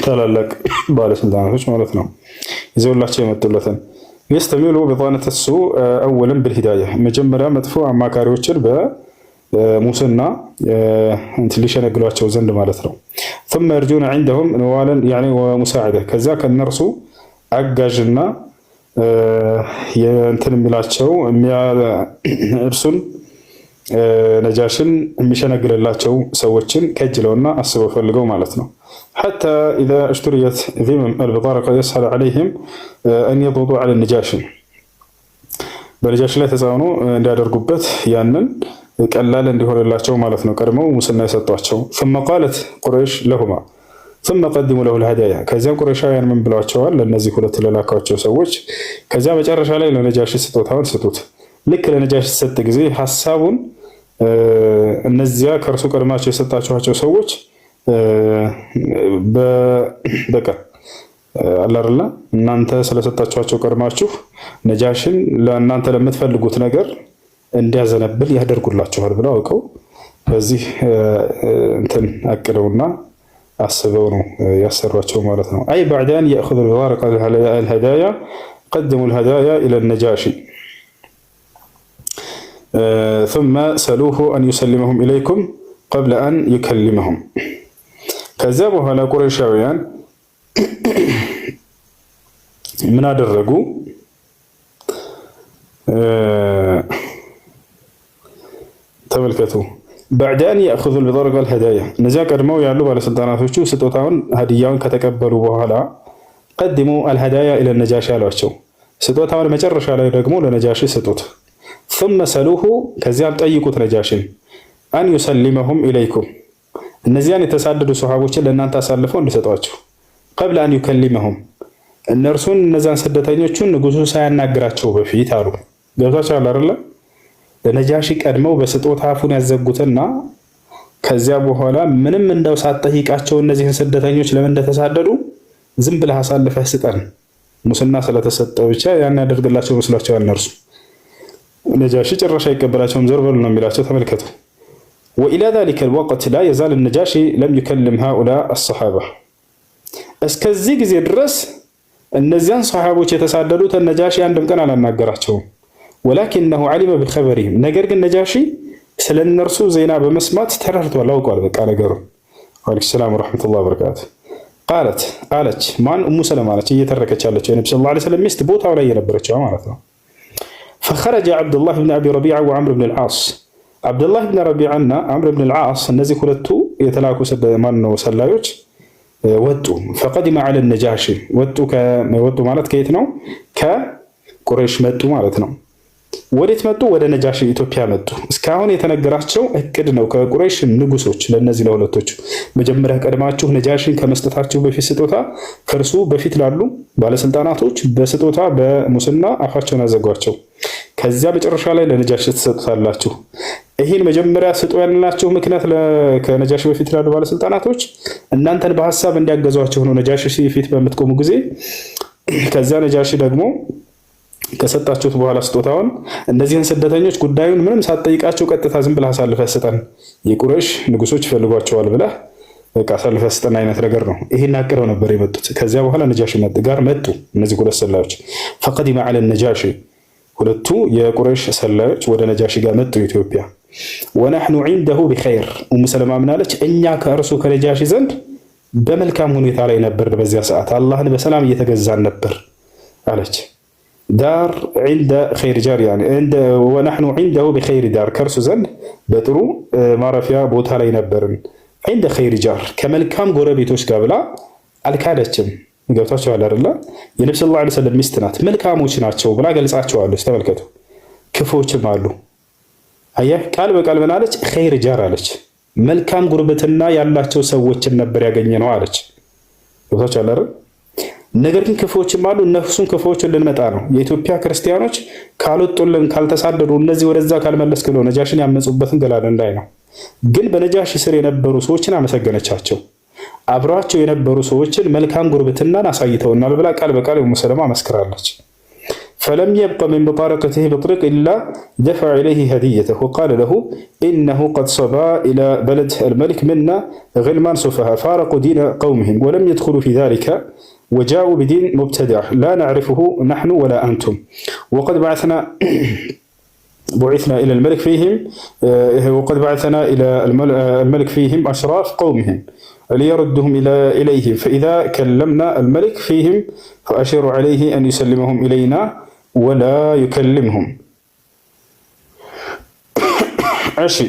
S1: ታላላቅ ባለስልጣናቶች ማለት ነው ይዘውላቸው የመጡለትን يستميلوا بطانة السوء أولا بالهداية مجمرة مدفوع ماكاريوتشر بموسنا انت ليش انا قلواتشو زند مالتنا ثم يرجون عندهم نوالا يعني ومساعدة كذاك النرسو أجاجنا ينتن ميلاتشو ارسل ነጃሽን የሚሸነግልላቸው ሰዎችን ከጅለውና አስበው ፈልገው ማለት ነው። حتى إذا اشتريت ذمم البطارقة يسهل عليهم أن يضغطوا على النجاشي በነጃሽ ላይ ተጻኑ እንዲያደርጉበት ያንን ቀላል እንዲሆንላቸው ማለት ነው። ቀድመው ሙስና የሰጧቸው ثم قالت قريش لهما ثم قدموا له الهدايا ከዚያም ቁረይሻውያን ምን ብለዋቸዋል ለነዚህ ሁለት ለላካቸው ሰዎች ከዚያ መጨረሻ ላይ ለነጃሽ ስጦታውን ስጡት። ልክ ለነጃሽ ሰጥ ጊዜ ሐሳቡን እነዚያ ከርሱ ቀድማቸው የሰጣቸው ሰዎች በቃ አላርላ እናንተ ስለሰጣቸው ቀድማችሁ ነጃሽን ለእናንተ ለምትፈልጉት ነገር እንዲያዘነብል ያደርጉላችኋል ብለው አውቀው በዚህ እንትን አቅደውና አስበው ነው ያሰሯቸው ማለት ነው። አይ بعدان ياخذ الورق الهدايا قدموا الهدايا الى النجاشي ثم سألوه أن يسلمهم إليكم قبل أن يكلمهم ከዚያ በኋላ ቁረይሻውያን ምን አደረጉ? ተመልከቱ بعد أن يأخذوا البطارقة الهدايا እነዚያ ቀድመው ያሉ ባለስልጣናቶቹ ስጦታውን ሀዲያውን ከተቀበሉ በኋላ قدموا الهدايا إلى النجاشي አሏቸው። ስጦታውን መጨረሻ ላይ ደግሞ ለነጃሺ ስጡት። ثم سألوه ከዚያም ጠይቁት ነጃሽን أن يسلمهم إليكم እነዚያን የተሳደዱ ሱሐቦችን ለእናንተ አሳልፈው እንዲሰጧቸው قبل أن يكلمهم እነርሱን እነዛን ስደተኞቹን ንጉሱ ሳያናግራቸው በፊት አሉ። ገብታችኋል አይደል? ለነጃሺ ቀድመው በስጦታ አፉን ያዘጉትና ከዚያ በኋላ ምንም እንደው ሳትጠይቃቸው እነዚህን ስደተኞች ለምን እንደተሳደዱ ዝም ብለህ አሳልፈህ ስጠን ሙስና ስለተሰጠው ብቻ ያን ያደርግላቸው መስሏቸው እነርሱ ነጃሺ ጭራሽ አይቀበላቸውም፣ ዞር በሉ ነው የሚላቸው። ተመልከቱ። ወኢላ ዛሊከ ልወቅት ላ የዛል ነጃሺ ለም ዩከልም ሃኡላ አሰሓባ። እስከዚህ ጊዜ ድረስ እነዚያን ሰሓቦች የተሳደዱት ነጃሺ አንድም ቀን አላናገራቸውም። ወላኪነሁ ዓሊመ ቢኸበሪህም፣ ነገር ግን ነጃሺ ስለ እነርሱ ዜና በመስማት ተረድቷል፣ አውቋል። በቃ ነገሩ። ወአለይኩም ሰላም ወረሕመቱላሂ ወበረካቱ። ቃለት አለች፣ ማን ኡሙ ሰለማ አለች፣ እየተረከች ያለችው የነቢ ሰለላሁ ዐለይሂ ወሰለም ሚስት ቦታው ላይ የነበረችው ማለት ነው። ፈኸረጀ ዓብዱላህ ብን አቢ ረቢዓ ወዓምር ብን ልዓስ፣ ዓብዱላህ ብን ረቢዓ እና ዓምር ብን ልዓስ እነዚህ ሁለቱ የተላኩ ማነው ሰላዮች ወጡ። ፈቀዲመ ዐለ ነጃሺ፣ ወጡ ማለት ከየት ነው? ከቁረይሽ መጡ ማለት ነው። ወዴት መጡ? ወደ ነጃሺ ኢትዮጵያ መጡ። እስካሁን የተነገራቸው እቅድ ነው ከቁረይሽ ንጉሶች ለእነዚህ ለሁለቶቹ። መጀመሪያ ቀድማችሁ ነጃሺን ከመስጠታችሁ በፊት ስጦታ ከእርሱ በፊት ላሉ ባለስልጣናቶች በስጦታ በሙስና አፋቸውን አዘጓቸው። ከዚያ መጨረሻ ላይ ለነጃሺ ትሰጡታላችሁ። ይህን መጀመሪያ ስጡ ያልናቸው ምክንያት ከነጃሺ በፊት ላሉ ባለስልጣናቶች እናንተን በሀሳብ እንዲያገዟቸው ነው። ነጃሺ ፊት በምትቆሙ ጊዜ ከዚያ ነጃሺ ደግሞ ከሰጣችሁት በኋላ ስጦታውን እነዚህን ስደተኞች ጉዳዩን ምንም ሳትጠይቃቸው ቀጥታ ዝም ብለህ አሳልፈህ ስጠን፣ የቁረይሽ ንጉሶች ይፈልጓቸዋል ብለህ በቃ አሳልፈህ ስጠን አይነት ነገር ነው። ይሄን አቅረው ነበር የመጡት። ከዚያ በኋላ ነጃሺ ጋር መጡ እነዚህ ሁለት ሰላዮች። ፈቀዲመ ዐለ ነጃሺ፣ ሁለቱ የቁረይሽ ሰላዮች ወደ ነጃሺ ጋር መጡ ኢትዮጵያ። ወነሕኑ ዒንደሁ ቢኸይር፣ ኡሙ ሰለማ ምናለች? እኛ ከእርሱ ከነጃሺ ዘንድ በመልካም ሁኔታ ላይ ነበር። በዚያ ሰዓት አላህን በሰላም እየተገዛን ነበር አለች። ዳር ዒንደ ኸይር ጃር ወነሕኑ ዒንደሁ ቢኸይር ዳር፣ ከእርሱ ዘንድ በጥሩ ማረፊያ ቦታ ላይ ነበርን። ዒንደ ኸይር ጃር፣ ከመልካም ጎረቤቶች ጋር ብላ አልካደችም። ገብታችኋል አይደለ? የነቢ ሰለላሁ ዐለይሂ ወሰለም ሚስት ናት። መልካሞች ናቸው ብላ ገልጻቸዋለች። ተመልከቱ። ክፉዎችም አሉ። አየህ፣ ቃል በቃል ምን አለች? ኸይር ጃር አለች። መልካም ጉርብትና ያላቸው ሰዎችን ነበር ያገኘ ነው አለች። ገብታችኋል አይደል? ነገር ግን ክፉዎችም አሉ። እነሱም ክፉዎችን ልንመጣ ነው። የኢትዮጵያ ክርስቲያኖች ካልወጡልን፣ ካልተሳደዱ፣ እነዚህ ወደዛ ካልመለስክ ብለው ነጃሽን ያመፁበትን ገላለን ላይ ነው። ግን በነጃሽ ስር የነበሩ ሰዎችን አመሰገነቻቸው። አብረዋቸው የነበሩ ሰዎችን መልካም ጉርብትናን አሳይተውናል ብላ ቃል በቃል ኡሙ ሰለማ መስክራለች። ፈለም የብቀ ሚን ሙጣረቀቲሂ ቢጥሪቅ ኢላ ደፈዐ ኢለይሂ ሀዲየተሁ ወቃለ ለሁ ኢነሁ ቀድ ሰባ ኢላ በለድ አልመሊክ ሚና ግልማን ሱፈሃ ፋረቁ ዲነ ቀውሚሂም ወለም የድኹሉ ፊ ዛሊከ وجاءوا بدين مبتدع لا نعرفه نحن ولا أنتم وقد بعثنا إلى الملك فيهم وقد بعثنا إلى الملك فيهم أشراف قومهم ليردهم إليهم فإذا كلمنا الملك فيهم فأشير عليه أن يسلمهم إلينا ولا يكلمهم. عشي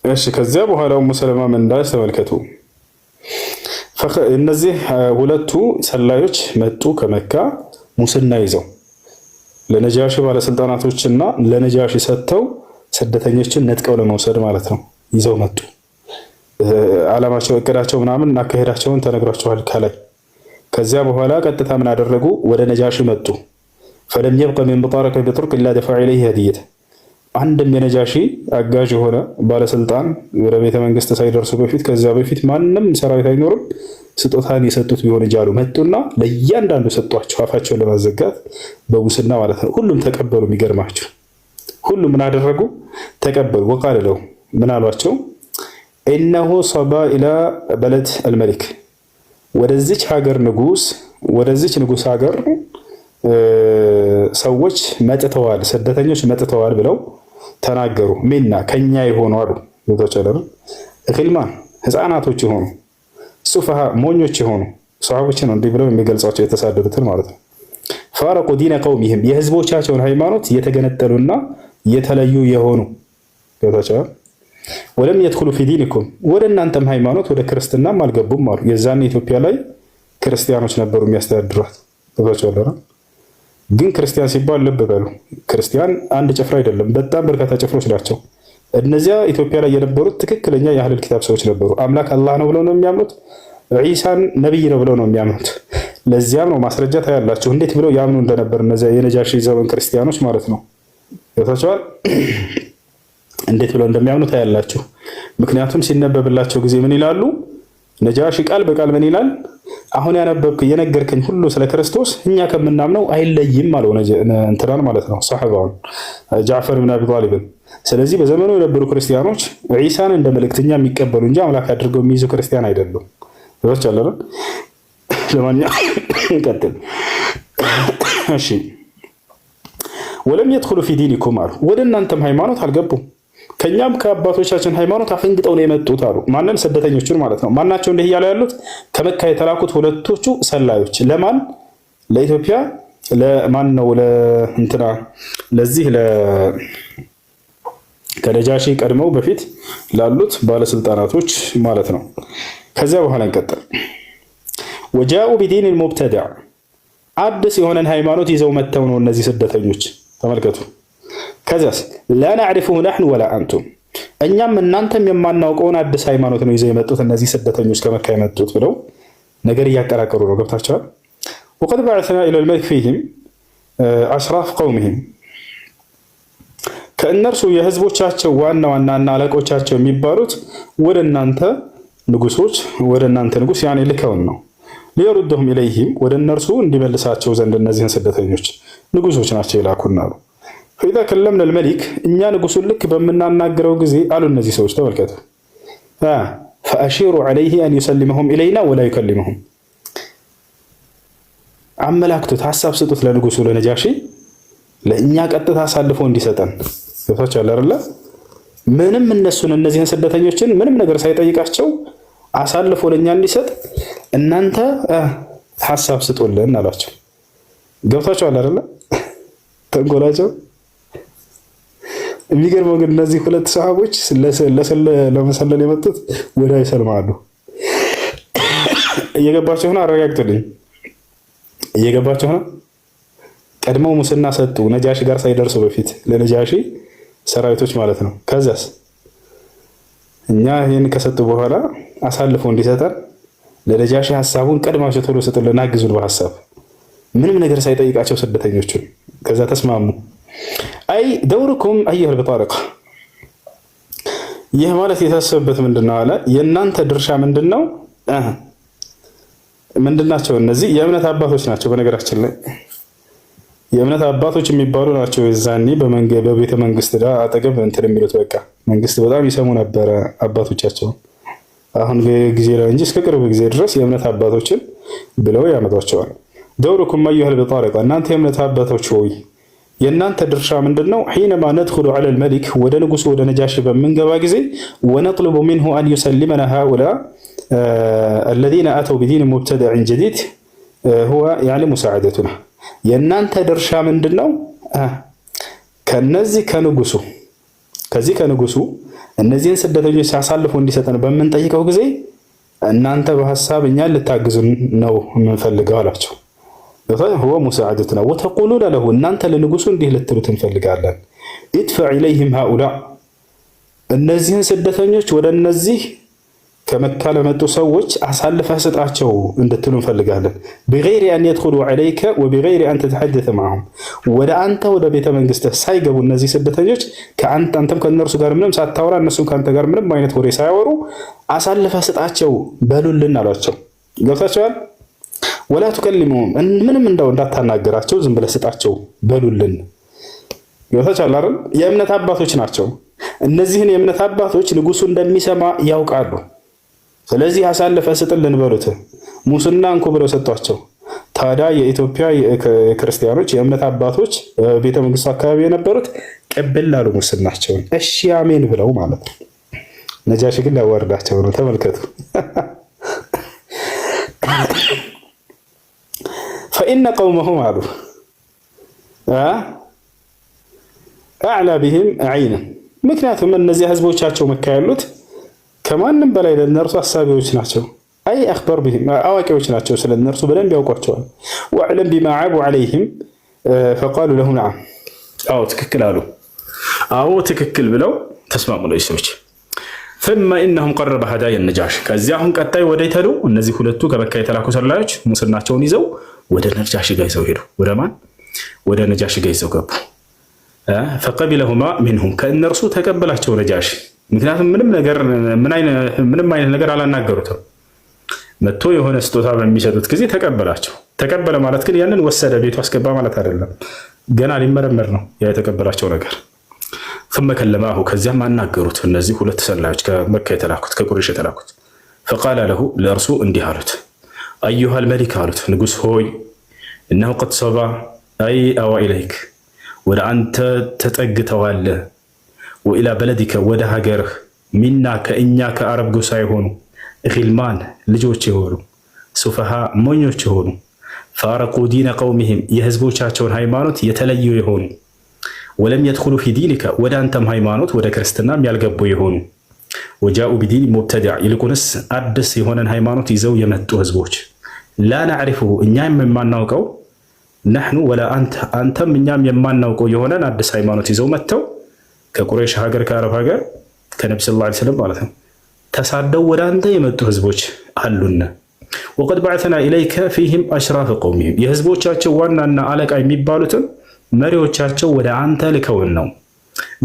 S1: እሺ ከዚያ በኋላ ኡሙ ሰለማ ምን እንዳለች ተመልከቱ። እነዚህ ሁለቱ ሰላዮች መጡ ከመካ ሙስና ይዘው ለነጃሺ ባለስልጣናቶችና ለነጃሺ ሰጥተው ስደተኞችን ነጥቀው ለመውሰድ ማለት ነው። ይዘው መጡ። ዓላማቸው፣ እቅዳቸው ምናምን እናካሄዳቸውን ተነግሯቸዋል ከላይ። ከዚያ በኋላ ቀጥታ ምን አደረጉ? ወደ ነጃሺ መጡ። ፈለም የብቀ ሚን ሙጣረቀ ቢጥርቅ ኢላ ደፈዐ ኢለይሂ ሀዲየተ፣ አንድም የነጃሺ አጋዥ የሆነ ባለስልጣን ወደ ቤተ መንግስት ሳይደርሱ በፊት ከዚያ በፊት ማንም ሰራዊት አይኖርም፣ ስጦታን የሰጡት ቢሆን እጃሉ መጡና ለእያንዳንዱ ሰጧቸው፣ አፋቸውን ለማዘጋት በሙስና ማለት ነው። ሁሉም ተቀበሉ። የሚገርማቸው ሁሉም ምን አደረጉ? ተቀበሉ። ወቃለ ለሁ ምን አሏቸው? ኢነሁ ሰባ ኢላ በለድ አልመሊክ፣ ወደዚች ሀገር ንጉስ፣ ወደዚች ንጉስ ሀገር ሰዎች መጥተዋል፣ ስደተኞች መጥተዋል ብለው ተናገሩ። ሚና ከኛ የሆኑ አሉ። ቶቻለር ግልማን ህፃናቶች የሆኑ ሱፈሃ ሞኞች የሆኑ ሰሃቦች ነው እንዲህ ብለው የሚገልጿቸው የተሳደዱትን ማለት ነው። ፋረቁ ዲነ ቀውሚሂም፣ የህዝቦቻቸውን ሃይማኖት የተገነጠሉና የተለዩ የሆኑ ቶቻለር ወለም የድኹሉ ፊ ዲኒኩም፣ ወደ እናንተም ሃይማኖት ወደ ክርስትናም አልገቡም አሉ። የዛኔ ኢትዮጵያ ላይ ክርስቲያኖች ነበሩ የሚያስተዳድሯት ቶቻለር። ግን ክርስቲያን ሲባል ልብ በሉ፣ ክርስቲያን አንድ ጭፍራ አይደለም፣ በጣም በርካታ ጭፍሮች ናቸው። እነዚያ ኢትዮጵያ ላይ የነበሩት ትክክለኛ የአህለል ኪታብ ሰዎች ነበሩ። አምላክ አላህ ነው ብለው ነው የሚያምኑት። ዒሳን ነቢይ ነው ብለው ነው የሚያምኑት። ለዚያም ነው ማስረጃ ታያላችሁ እንዴት ብለው ያምኑ እንደነበር እነዚያ የነጃሺ ዘመን ክርስቲያኖች ማለት ነው። ይወታቸዋል እንዴት ብለው እንደሚያምኑ ታያላችሁ። ምክንያቱም ሲነበብላቸው ጊዜ ምን ይላሉ? ነጃሺ ቃል በቃል ምን ይላል? አሁን ያነበብክ የነገርከኝ ሁሉ ስለ ክርስቶስ እኛ ከምናምነው አይለይም አለው እንትናን ማለት ነው ሰሐባውን ጃዕፈር ብን አቢ ጣሊብን። ስለዚህ በዘመኑ የነበሩ ክርስቲያኖች ዒሳን እንደ መልእክተኛ የሚቀበሉ እንጂ አምላክ አድርገው የሚይዙ ክርስቲያን አይደሉም። ወጭ አለና ለማንኛውም እንቀጥል። እሺ ወለም يدخلوا في دينكم አሉ ወደ እናንተም ሃይማኖት አልገቡም ከኛም ከአባቶቻችን ሃይማኖት አፈንግጠው ነው የመጡት አሉ። ማንን? ስደተኞችን ማለት ነው። ማናቸው እንዲህ እያሉ ያሉት? ከመካ የተላኩት ሁለቶቹ ሰላዮች ለማን? ለኢትዮጵያ ለማን ነው? ለእንትና ለዚህ ከነጃሺ ቀድመው በፊት ላሉት ባለስልጣናቶች ማለት ነው። ከዚያ በኋላ እንቀጥል። ወጃኡ ቢዲን ሙብተዳዕ አዲስ የሆነን ሃይማኖት ይዘው መተው ነው እነዚህ ስደተኞች። ተመልከቱ። ከዚያስ ላ ነዕሪፉሁ ነሕኑ ወላ አንቱም እኛም እናንተም የማናውቀውን አዲስ ሃይማኖት ነው ይዘው የመጡት እነዚህ ስደተኞች ከመካ የመጡት ብለው ነገር እያቀራቀሩ ነው። ገብታችኋል? ወቀድ በዐስና ኢለል መልክ ፊህም አሽራፍ ቀውሚሂም ከእነርሱ የህዝቦቻቸው ዋና ዋናና አለቆቻቸው የሚባሉት ወደ እናንተ ንጉሶች ወደ እናንተ ንጉስ ያኔ ልከውን ነው ሊየሩድሁም ኢለይሂም ወደ እነርሱ እንዲመልሳቸው ዘንድ እነዚህን ስደተኞች ንጉሶች ናቸው ይላኩና ነው። ፈኢዛ ከለምነ አልመሊክ እኛ ንጉሱን ልክ በምናናገረው ጊዜ አሉ እነዚህ ሰዎች ተመልከቱ። ፈአሺሩ ዐለይሂ አን ዩሰሊመሁም ኢለይና ወላ ዩከሊመሁም አመላክቱት፣ ሀሳብ ስጡት ለንጉሱ ለነጃሺ ለእኛ ቀጥታ አሳልፎ እንዲሰጠን። ገብታችኋል አይደለ? ምንም እነሱን እነዚህን ስደተኞችን ምንም ነገር ሳይጠይቃቸው አሳልፎ ለእኛ እንዲሰጥ እናንተ ሀሳብ ስጡልን አሏቸው። ገብታችኋል አይደለ? ተንኮላቸው የሚገርመው ግን እነዚህ ሁለት ሰሃቦች ለመሰለል የመጡት ወዲያው ይሰልማሉ። እየገባቸው ነው? አረጋግጡልኝ። እየገባቸው ነው? ቀድመው ሙስና ሰጡ ነጃሺ ጋር ሳይደርሱ በፊት ለነጃሺ ሰራዊቶች ማለት ነው። ከዛስ እኛ ይህን ከሰጡ በኋላ አሳልፎ እንዲሰጠን ለነጃሺ ሀሳቡን ቀድማቸው ቶሎ ስጡልን፣ አግዙን በሀሳብ ምንም ነገር ሳይጠይቃቸው ስደተኞቹን። ከዛ ተስማሙ። አይ ደውርኩም አየሁል በጣሪቃ ይህ ማለት የታሰበበት ምንድነው አለ የእናንተ ድርሻ ምንድነው? ምንድናቸው? እነዚህ የእምነት አባቶች ናቸው። በነገራችን ላይ የእምነት አባቶች የሚባሉ ናቸው። የዛኔ በቤተ መንግስት አጠገብ እንትን የሚሉት በቃ መንግስት በጣም ይሰሙ ነበረ አባቶቻቸው። አሁን ጊዜ ላይ እንጂ እስከ ቅርብ ጊዜ ድረስ የእምነት አባቶችን ብለው ያመጧቸዋል። ደውርኩም አየሁል በጣሪቃ እናንተ የእምነት አባቶች ሆይ የእናንተ ድርሻ ምንድነው? ሒነማ ነድኹሉ ዐለል መሊክ ወደ ንጉሱ ወደ ነጃሺ በምንገባ ጊዜ ወነጥሉቡ ሚንሁ አን ዩሰሊመና ሃኡላ አለዚነ አተው ቢዲን ሙብተደዕን ጀዲድ ሁወ ያኒ ሙሳዓደቱና የእናንተ ድርሻ ምንድነው? ከነዚህ ከንጉሱ እነዚህን ስደተኞች ሲያሳልፉ እንዲሰጠን በምንጠይቀው ጊዜ እናንተ በሀሳብ እኛን ልታግዙን ነው የምንፈልገው አላቸው። ሁወ ሙሳዓደቱና ወተቁሉነ ለሁ እናንተ ለንጉሱ እንዲህ ልትሉት እንፈልጋለን ኢድፈዕ ኢለይሂም ሃኡላ እነዚህን ስደተኞች ወደ እነዚህ ከመካ ለመጡ ሰዎች አሳልፈህ ስጣቸው እንድትሉ እንፈልጋለን። ቢገይሪ አን የድኹሉ ዐለይከ ወቢገይሪ አን ተተሐደተ መዐሁም ወደ አንተ ወደ ቤተ መንግስትህ ሳይገቡ እነዚህ ስደተኞች አንተም ከእነርሱ ጋር ምንም ሳታወራ እነሱም ከአንተ ጋር ምንም አይነት ወሬ ሳያወሩ አሳልፈህ ስጣቸው በሉልን አሏቸው። ገብታችኋል? ወላ ቱከሊሙሁም ምንም እንዳታናገራቸው ዝም ብለህ ስጣቸው በሉልን። ገብታችኋል አይደል? የእምነት አባቶች ናቸው። እነዚህን የእምነት አባቶች ንጉሱ እንደሚሰማ ያውቃሉ። ስለዚህ አሳልፈ ስጥልን በሉት። ሙስና እንኩ ብለው ሰጧቸው። ታዲያ የኢትዮጵያ ክርስቲያኖች የእምነት አባቶች ቤተ መንግስቱ አካባቢ የነበሩት ቅብል ላሉ ሙስናቸውን እሺ አሜን ብለው ማለት ነው። ነጃሺ ግን ሊያዋርዳቸው ነው። ተመልከቱ። ፈኢነ ቀውመሁም አሉ አዕላ ቢሂም ዐይነን ምክንያቱም እነዚህ ህዝቦቻቸው መካ ያሉት ከማንም በላይ ለእነርሱ አሳቢዎች ናቸው። አይ አኽበር ቢሂም አዋቂዎች ናቸው። ስለ እነርሱ በደንብ ያውቋቸዋል። ወዕለም ቢማ ዓቡ ዐለይሂም ፈቃሉ ለሁ ነዓም አዎ ትክክል አሉ። አዎ ትክክል ብለው ተስማሙ ነው ሰዎች። ثم انهم قرب هدايا النجاشي ከዚያ አሁን ቀጣይ ወደ ይተሉ እነዚህ ሁለቱ ከመካ የተላኩ ሰላዮች ሙስናቸውን ይዘው ወደ ነጃሺ ጋር ይዘው ሄዱ። ወደ ማን? ወደ ነጃሺ ጋር ይዘው ገቡ። ፈቀቢለሁማ ሚንሁም ከእነርሱ ተቀበላቸው ነጃሺ። ምክንያቱም ምንም አይነት ነገር አላናገሩትም። መጥቶ የሆነ ስጦታ በሚሰጡት ጊዜ ተቀበላቸው። ተቀበለ ማለት ግን ያንን ወሰደ ቤቱ አስገባ ማለት አይደለም። ገና ሊመረመር ነው ያ የተቀበላቸው ነገር። ثم كلمه ከዚያም አናገሩት እነዚህ ሁለት ሰላዮች ከመካ የተላኩት ከቁረይሽ የተላኩት። فقال له ለእርሱ እንዲህ አሉት أيها الملك አሉት ንጉስ ሆይ إنه قد صبا أي أوى إليك ወደ አንተ ተጠግተዋል وإلى بلدك ወደ ሀገርህ ሚና ከእኛ ከአረብ ጎሳ የሆኑ ኺልማን ልጆች የሆኑ ሱፈሃ ሞኞች የሆኑ ፋረቁ ዲነ ቀውሚሂም የህዝቦቻቸውን ሃይማኖት የተለዩ የሆኑ ወለም የድኹሉ ፊ ዲኒከ ወደ አንተም ሃይማኖት ወደ ክርስትናም ያልገቡ የሆኑ ወጃኡ ቢዲን ሙብተዲዕ ይልቁንስ አዲስ የሆነን ሃይማኖት ይዘው የመጡ ህዝቦች ላ ነዕሪፉሁ እኛም የማናውቀው ነሕኑ ወላ አንተም እኛም የማናውቀው የሆነን አዲስ ሃይማኖት ይዘው መጥተው ከቁረይሽ ሀገር ከአረብ ሀገር ከነቢ ሰለላሁ ዐለይሂ ወሰለም ማለት ነው ተሳደው ወደ አንተ የመጡ ህዝቦች አሉና ወቀድ በዐተና ኢለይከ ፊህም አሽራፍ ቀውሚሂም የህዝቦቻቸው ዋናና አለቃ የሚባሉትም መሪዎቻቸው ወደ አንተ ልከውን ነው።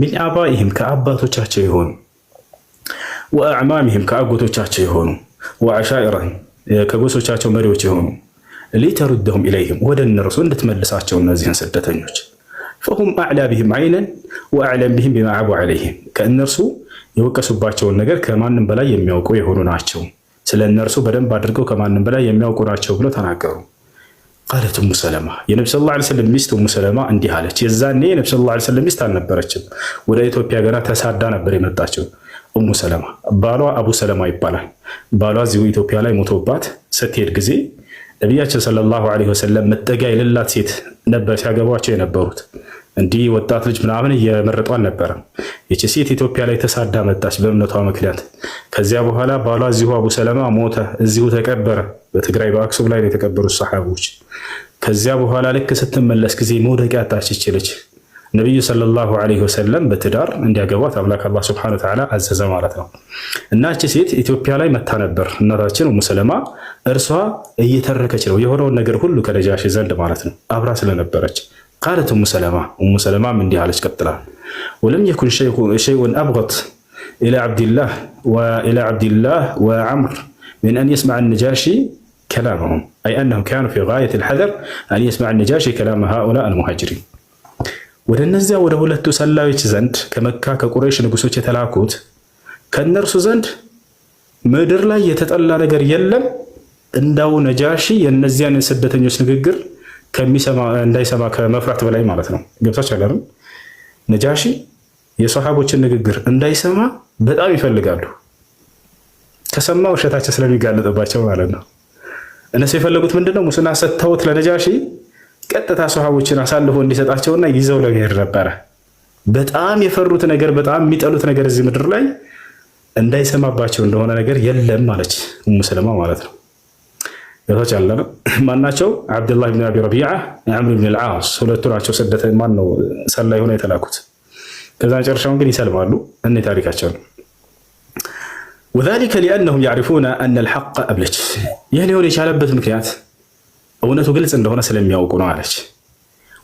S1: ሚን አባኢሂም ከአባቶቻቸው የሆኑ ወአዕማሚሂም ከአጎቶቻቸው የሆኑ ወዐሻኢረሂም ከጎሶቻቸው መሪዎች የሆኑ ሊተሩደሁም ኢለይሂም ወደ እነርሱ እንድትመልሳቸው እነዚህን ስደተኞች ፈሁም አዕላ ቢሂም ዐይነን ወአዕለም ቢሂም ቢማ ዐቡ ዐለይሂም ከእነርሱ የወቀሱባቸውን ነገር ከማንም በላይ የሚያውቁ የሆኑ ናቸው። ስለ እነርሱ በደንብ አድርገው ከማንም በላይ የሚያውቁ ናቸው ብለው ተናገሩ። ቃለት ኡሙ ሰለማ የነቢ ሰለላሁ ዐለይሂ ወሰለም ሚስት ኡሙ ሰለማ እንዲህ አለች። የዛኔ የነቢ ሰለላሁ ዐለይሂ ወሰለም ሚስት አልነበረችም። ወደ ኢትዮጵያ ገና ተሳዳ ነበር የመጣችው። ኡሙ ሰለማ ባሏ አቡ ሰለማ ይባላል። ባሏ እዚሁ ኢትዮጵያ ላይ ሞቶባት ስትሄድ ጊዜ ነቢያችን ሰለላሁ ዐለይሂ ወሰለም መጠጊያ የሌላት ሴት ነበር ሲያገቧቸው የነበሩት። እንዲህ ወጣት ልጅ ምናምን እየመረጡ አልነበረም። ይቺ ሴት ኢትዮጵያ ላይ ተሳዳ መጣች በእምነቷ ምክንያት። ከዚያ በኋላ ባሏ እዚሁ አቡ ሰለማ ሞተ፣ እዚሁ ተቀበረ። በትግራይ በአክሱም ላይ የተቀበሩት ሰሓቦች። ከዚያ በኋላ ልክ ስትመለስ ጊዜ መውደቂያ አጣች ይቺ ልጅ። ነቢዩ ሰለላሁ ዐለይሂ ወሰለም በትዳር እንዲያገቧት አምላክ አላህ ሱብሓነሁ ወተዓላ አዘዘ ማለት ነው። እና እቺ ሴት ኢትዮጵያ ላይ መታ ነበር እናታችን ኡሙ ሰለማ። እርሷ እየተረከች ነው የሆነውን ነገር ሁሉ ከነጃሺ ዘንድ ማለት ነው አብራ ስለነበረች። ቃለት ኡሙ ሰለማም እንዲህ አለች ቀጥላ ወለም የኩን ሸይኡን አብገጥ ኢላ ዓብድላህ ወዐምር ሚን አን የስመዐ ነጃሺ ከላመሁም አይ አነሁም ካኑ ፊ ጋየት ልሐዘር አን የስመዐ ነጃሺ ከላመ ሃኡላኢ አልሙሃጅሪን። ወደ እነዚያ ወደ ሁለቱ ሰላዮች ዘንድ ከመካ ከቁረይሽ ንጉሶች የተላኩት ከእነርሱ ዘንድ ምድር ላይ የተጠላ ነገር የለም እንዳው ነጃሺ የእነዚያን ስደተኞች ንግግር እንዳይሰማ ከመፍራት በላይ ማለት ነው። ገብታችሁ አይደል? ነጃሺ የሰሃቦችን ንግግር እንዳይሰማ በጣም ይፈልጋሉ። ከሰማ ውሸታቸው ስለሚጋለጥባቸው ማለት ነው። እነሱ የፈለጉት ምንድነው? ሙስና ሰጥተውት ለነጃሺ ቀጥታ ሰሃቦችን አሳልፎ እንዲሰጣቸውና ይዘው ለመሄድ ነበረ። በጣም የፈሩት ነገር፣ በጣም የሚጠሉት ነገር እዚህ ምድር ላይ እንዳይሰማባቸው እንደሆነ ነገር የለም ማለች ኡሙ ሰለማ ማለት ነው። ገብታችሁ አይደል? ማናቸው? አብዱላህ ብን አቢ ረቢዓ፣ አምር ብን አልዓስ ሁለቱ ናቸው። ስደተኛ ማን ነው ሰላይ ሆነ የተላኩት። ከዛ መጨረሻውን ግን ይሰልማሉ። እኔ ታሪካቸው ነው። ወዛሊከ ሊአነሁም ያዕሪፉነ አነ አልሐቅ አብለች። ይህ ሊሆን የቻለበት ምክንያት እውነቱ ግልጽ እንደሆነ ስለሚያውቁ ነው አለች።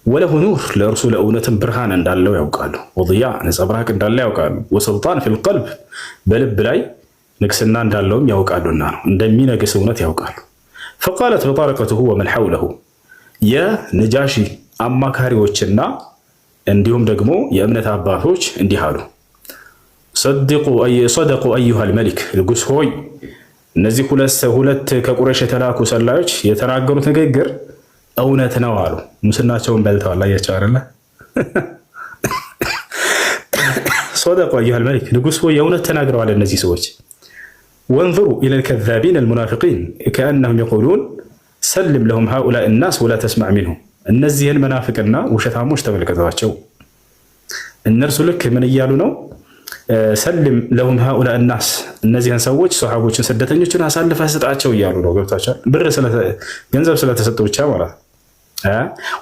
S1: ወለሁ ኑር ለእርሱ ለእውነትም ብርሃን እንዳለው ያውቃሉ። ወድያ ነጸብራቅ እንዳለ ያውቃሉ። ወሱልጣን ፊል ቀልብ በልብ ላይ ንግስና እንዳለውም ያውቃሉና ነው እንደሚነግስ እውነት ያውቃሉ። ፈቃለት በጣሪቀትሁ ወመን ሐውለሁ የነጃሺ አማካሪዎችና እንዲሁም ደግሞ የእምነት አባቶች እንዲህ አሉ። ሰደቁ አዩሃ ልመሊክ ንጉስ ሆይ እነዚህ ሁለት ከቁረይሽ የተላኩ ሰላዮች የተናገሩት ንግግር እውነት ነው አሉ። ሙስናቸውን በልተዋል። አያቸው አይደለ? ሰደቁ አዩሃ ልመሊክ ንጉስ ሆይ የእውነት ተናግረዋል እነዚህ ሰዎች። ወንظሩ ኢላ ልከዛቢን አልሙናፊቂን ከአነሁም የቁሉን ሰልም ለሁም ሃኡላኢ ናስ ወላ ተስማዕ ሚንሁም። እነዚህን መናፍቅና ውሸታሞች ተመልከቷቸው። እነርሱ ልክ ምን እያሉ ነው? ሰልም ለሁም ሃኡላኢ ናስ እነዚህን ሰዎች ሰሃቦችን ስደተኞችን አሳልፈህ ስጣቸው እያሉ ነው። ገብታችኋል? ብር ገንዘብ ስለተሰጡ ብቻ ማለት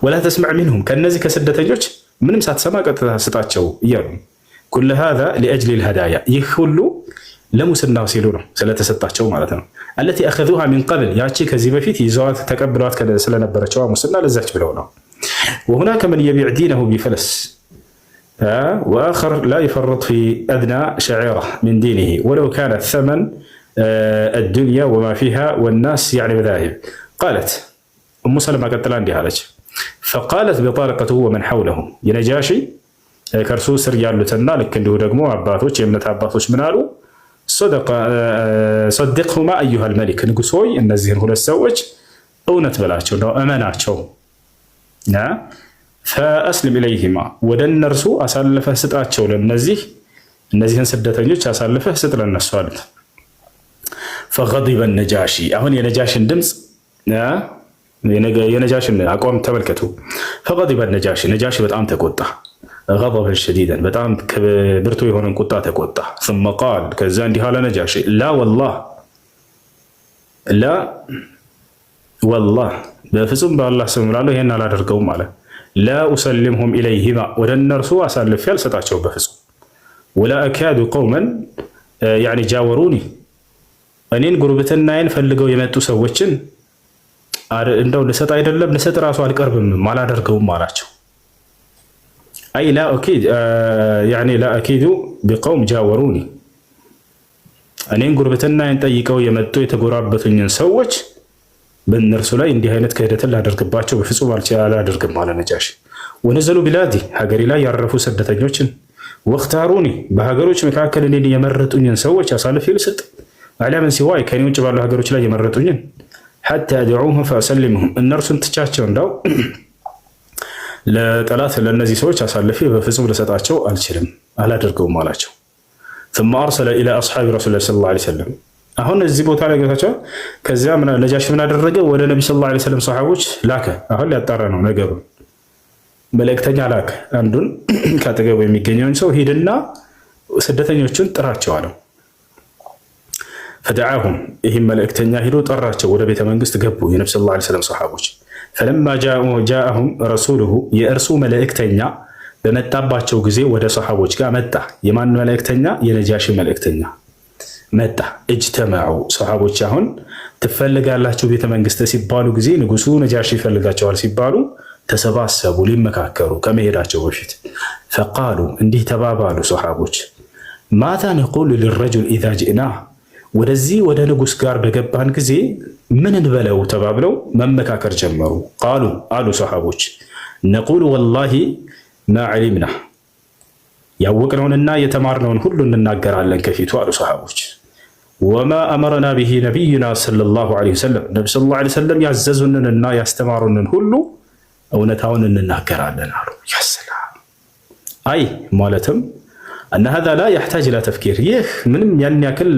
S1: ወላ ተስማዕ ሚንሁም ከነዚህ ከስደተኞች ምንም ሳትሰማ ቀጥታ ስጣቸው እያሉ ኩለ ሃዛ ሊአጅሊ ልሀዳያ ይህ ሁሉ ለሙስናው ሲሉ ነው ስለተሰጣቸው ማለት ነው። አለቲ አኸዙሃ ሚን ቀብል ያቺ ከዚህ በፊት ይዘዋት ተቀብለዋት ስለነበረችው ሙስና ለዛች ብለው ነው። ወሁናከ መን የቢዕ ዲነሁ ቢፈለስ ወአኸር ላ ይፈርጥ ፊ አድና ሸዒራ ሚን ዲኒሂ ወለው ካነ ተመን
S4: الدنيا وما فيها والناس يعني مذاهب. قالت أم سلمة قالت لها እንዲህ አለች فقالت بطارقته ومن حوله የነጃሺ ከእርሱ ስር ያሉትና ልክ እንዲሁ ደግሞ አባቶች የእምነት አባቶች ምን አሉ? صدقهما أيها الملك ንጉሥ ሆይ እነዚህን ሁለት ሰዎች እውነት በላቸው ነው እመናቸው። ፈአስሊም ኢለይሂማ ወደ እነርሱ አሳልፈህ ስጣቸው፣ እነዚህን ስደተኞች አሳልፈህ ስጥ ለነሱ አሉት። ፈገዲበ ነጃሺ አሁን የነጃሽን ድምፅ የነጃሽን አቋም ተመልከቱ። ፈገዲበ ነጃሺ በጣም ተቆጣ። ገደበን ሸዲደን በጣም ብርቱ የሆነን ቁጣ ተቆጣ። ثم قال ከዛ እንዲህ አለ ነጃሺ ላ ወላህ በፍጹም በአላህ ስም እምላለሁ ይሄን አላደርገውም አለ። ላ ኡሰሊምሁም ኢለይሂማ ወደ እነርሱ አሳልፌ አልሰጣቸው በፍጹም። ወላ አካዱ ቀውመን ያኒ ጃወሩኒ እኔን ጉርብትናዬን ፈልገው የመጡ ሰዎችን እንደው ልሰጥ አይደለም ልሰጥ ራሱ አልቀርብም አላደርገውም አላቸው። አይ ላ አኪዱ ቢቀውም ጃወሩኒ እኔን ጉርብትናዬን ጠይቀው የመጡ የተጎራበቱኝን ሰዎች በእነርሱ ላይ እንዲህ አይነት ክህደትን ላደርግባቸው በፍጹም አላደርግም አለ ነጃሺ። ወነዘሉ ቢላዲ ሀገሬ ላይ ያረፉ ስደተኞችን ወክታሩኒ በሀገሮች መካከል እኔን የመረጡኝን ሰዎች አሳልፌ ልሰጥ አለምን ሲዋይ ከኔ ውጭ ባሉ ሀገሮች ላይ የመረጡኝን ሐታ አድዑሁም ፈአሰልምሁም እነርሱን ትቻቸው እንዳው ለጠላት ለእነዚህ ሰዎች አሳልፌ በፍጹም ልሰጣቸው አልችልም አላደርገውም አላቸው። ثم أرسل إلى أصحاب رسول الله صلى الله عليه وسلم አሁን እዚህ ቦታ ላይ ገብታቸው ከዚያ ነጃሺ ምን አደረገ? ወደ ነብዩ ሰለላሁ ዐለይሂ ወሰለም ሰሃቦች ላከ። አሁን ሊያጣራ ነው ነገሩ። መልእክተኛ ላከ። አንዱን ካጠገቡ የሚገኘውን ሰው ሂድና ስደተኞቹን ጥራቸው አለው። ፈደዓሁም ይህም መልእክተኛ ሂዶ ጠራቸው። ወደ ቤተ መንግስት ገቡ የነብዩ ሰለላሁ ዐለይሂ ወሰለም ሰሃቦች። ፈለማ ጃአሁም ረሱሉሁ የእርሱ መልእክተኛ በመጣባቸው ጊዜ ወደ ሰሃቦች ጋር መጣ። የማን መልእክተኛ? የነጃሺ መልእክተኛ መጣ። እጅተማዑ ሰሃቦች አሁን ትፈልጋላችሁ ቤተ መንግስት ሲባሉ ጊዜ ንጉሱ ነጃሺ ይፈልጋቸዋል ሲባሉ ተሰባሰቡ ሊመካከሩ ከመሄዳቸው በፊት። ፈቃሉ እንዲህ ተባባሉ ሰሃቦች ማታ ነቁሉ ሊረጁል ኢዛ ጅእና ወደዚህ ወደ ንጉስ ጋር በገባን ጊዜ ምን እንበለው ተባብለው መመካከር ጀመሩ። ቃሉ አሉ ሰሃቦች ነቁሉ ወላሂ ማ ዐሊምና ያወቅነውንና የተማርነውን ሁሉ እንናገራለን ከፊቱ አሉ ሰሃቦች። ወማ አመረና ብሂ ነቢዩና ሰለላሁ ዐለይሂ ወሰለም ነቢ ሰለላሁ ዐለይሂ ወሰለም ያዘዙንንና ያስተማሩንን ሁሉ እውነታውን እንናገራለን አሉ። ያሰላም አይ ማለትም እነ ሀዛ ላ የሕታጅ ኢላ ተፍኪር ይህ ምንም ያን ያክል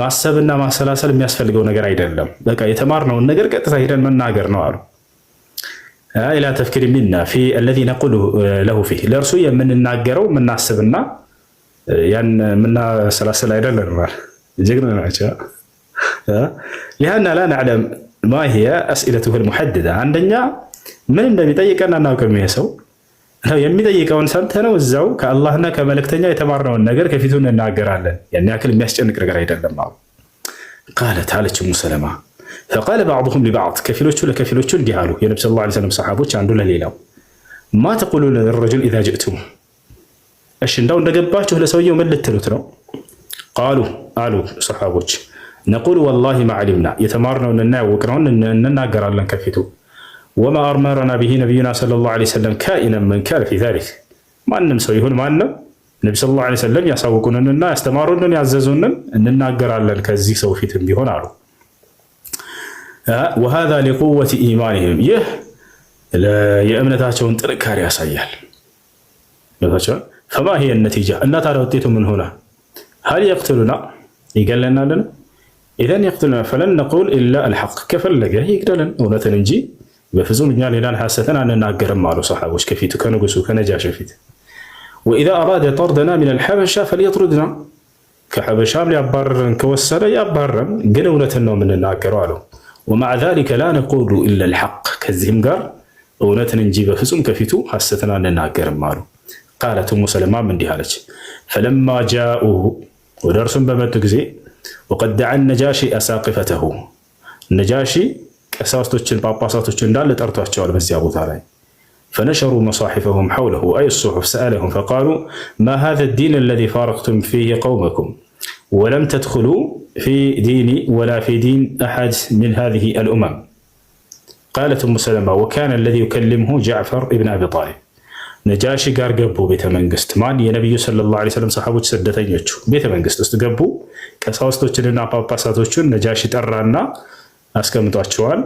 S4: ማሰብና ማሰላሰል የሚያስፈልገው ነገር አይደለም። በቃ የተማርነውን ነገር ቀጥታ ሄደን መናገር ነው አሉ። ኢላ ተፍኪር ሚና ፊ አለዚ ነቁሉ ለሁ ፊህ ለእርሱ የምንናገረው የምናስብና ያን የምናሰላስል አይደለም ማለት ጀግና ናቸው። ሊአንና ላ ነዕለም ማ ሂየ አስኢለቱሁ ልሙሐደዳ አንደኛ ምን እንደሚጠይቀን አናውቅም። ይሄ ሰው የሚጠይቀውን ሰምተነው እዛው ከአላህና ከመልእክተኛ የተማርነውን ነገር ከፊቱ እንናገራለን። ያን ያክል የሚያስጨንቅ ነገር አይደለም አሉ። ቃለት አለች እሙ ሰለማ ፈቃለ ባዕዱሁም ሊባዕድ ከፊሎቹ ለከፊሎቹ እንዲህ አሉ። የነብዩ ሰለላሁ ዐለይሂ ወሰለም ሰሓቦች አንዱ ለሌላው ማ ተቁሉነ ሊረጁል ኢዛ ጅእቱሙ እሺ እንዳው እንደገባችሁ ለሰውየው ምን ልትሉት ነው? ቃሉ አሉ ሰሓቦች ነቁሉ ወላሂ ማ ዐሊምና የተማርነውንና ያወቅነውን እንናገራለን ከፊቱ ወማ አመረና ብሂ ነቢዩና ሰለላሁ ዐለይሂ ወሰለም ካኢነን መን ካነ ፊ ዛሊክ ማንም ሰው ይሁን ማንም ነቢ ሰለላሁ ዐለይሂ ወሰለም ያሳውቁንንና ያስተማሩንን ያዘዙንን እንናገራለን ከዚህ ሰው ፊትም ቢሆን አሉ። ወሃዛ ሊቁወቲ ኢማኒሂም ይህ የእምነታቸውን ጥንካሬ ያሳያል። ፈማ ሂየ ነቲጃ እና ታዲያ ውጤቱ ምን ሆነ? ሀል የቅትሉና ይገለናልን? ኢዘን የቅትሉና ፈለን ነቁል ኢላ አልሐቅ ከፈለገ ይግደለን እውነትን እንጂ በፍጹም እኛ ሌላን ሐሰትን አንናገርም አሉ ሰሓቦች ከፊቱ ከንጉሱ ከነጃሺ ፊት። ወኢዛ አራደ ጠርደና ሚን አልሐበሻ ፈልየጥሩድና ከሐበሻም ሊያባረረን ከወሰነ ያባረን፣ ግን እውነትን ነው የምንናገረው አሉ። ወማዕ ዛሊከ ላ ነቁሉ ኢላ አልሐቅ ከዚህም ጋር እውነትን እንጂ በፍጹም ከፊቱ ሐሰትን አንናገርም አሉ። ቃለት ኡሙ ሰለማም እንዲህ አለች ፈለማ ጃኡሁ ወደ እርሱም በመጡ ጊዜ ወቀድ ደዓ ነጃሺ አሳቂፈተሁ ነጃሺ ቀሳውስቶችን ጳጳሳቶችን እንዳለ ጠርቷቸዋል በዚያ ቦታ ላይ። ፈነሸሩ መሳሒፈሁም ሐውለሁ አይ ሱሑፍ ሰአለሁም ፈቃሉ ማ ሃዛ ዲን አለዚ ፋረቅቱም ፊህ ቀውመኩም ወለም ተድኹሉ في ديني ولا في دين أحد من هذه الأمم. قالت أم سلمة وكان الذي يكلمه جعفر ابن أبي طالب. ነጃሺ ጋር ገቡ ቤተ መንግስት። ማን? የነቢዩ ሰለላሁ ዐለይሂ ወሰለም ሰሃቦች ስደተኞቹ ቤተ መንግስት ውስጥ ገቡ። ቀሳውስቶችንና ጳጳሳቶችን ነጃሺ ጠራና አስቀምጧቸዋል።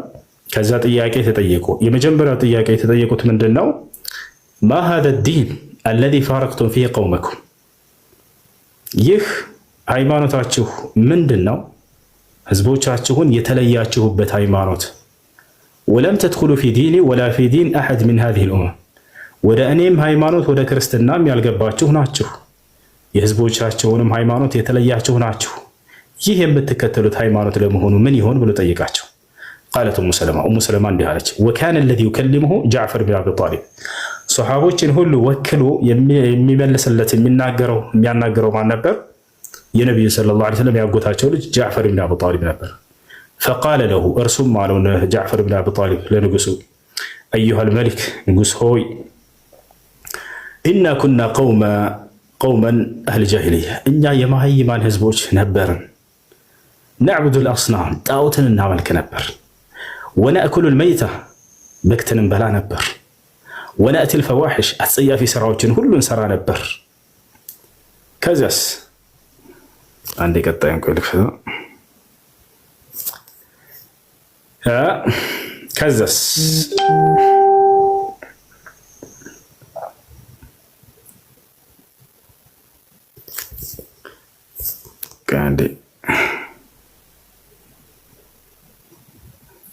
S4: ከዛ ጥያቄ ተጠየቁ። የመጀመሪያው ጥያቄ የተጠየቁት ምንድን ነው? ማ ሃዛ ዲን አለዚ ፋረቅቱም ፊህ ቀውመኩም፣ ይህ ሃይማኖታችሁ ምንድን ነው? ህዝቦቻችሁን የተለያችሁበት ሃይማኖት። ወለም ተድኹሉ ፊ ዲኒ ወላ ፊ ዲን አሐድ ሚን ሃዚሂል ኡመም፣ ወደ እኔም ሃይማኖት ወደ ክርስትናም ያልገባችሁ ናችሁ፣ የህዝቦቻቸውንም ሃይማኖት የተለያችሁ ናችሁ። ይህ የምትከተሉት ሃይማኖት ለመሆኑ ምን ይሆን ብሎ ጠይቃቸው። ቃለት ኡሙ ሰለማ እንዲህ አለች፣ ወካነ አለዚ ዩከሊሙሁ ጃዕፈር ብን አቢ ጣሊብ፣ ሰሃቦችን ሁሉ ወክሎ የሚመልስለት የሚያናገረው ማን ነበር? የነቢዩ ሰለላሁ ዐለይሂ ወሰለም ያጎታቸው ልጅ ጃዕፈር ብን አቢ ጣሊብ ነበር። ፈቃለ ለሁ፣ እርሱም አለው ጃዕፈር ብን አቢ ጣሊብ ለንጉሱ፣ አዩሃል መሊክ፣ ንጉስ ሆይ ኢና ኩና ቀውመን አህል ጃሂልያ፣ እኛ የመሃይማን ህዝቦች ነበርን። ነዕቡዱ ልአስናም፣ ጣዖትን እናመልክ ነበር። ወነእኩሉ ልመይታ፣ በክትን እንበላ ነበር። ወነእቲ ልፈዋሒሽ፣ አስጸያፊ ስራዎችን ሁሉ እንሰራ ነበር። ከዚያስ አንድ የቀጣዩን ቆልፍ ከዚያስ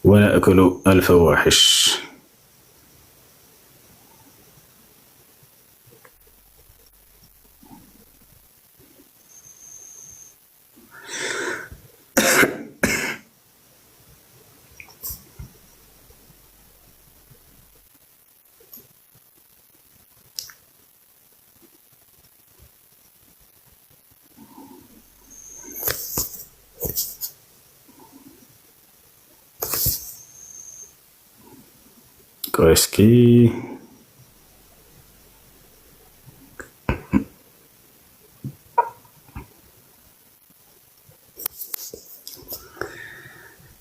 S4: ونأكل الفواحش እስኪ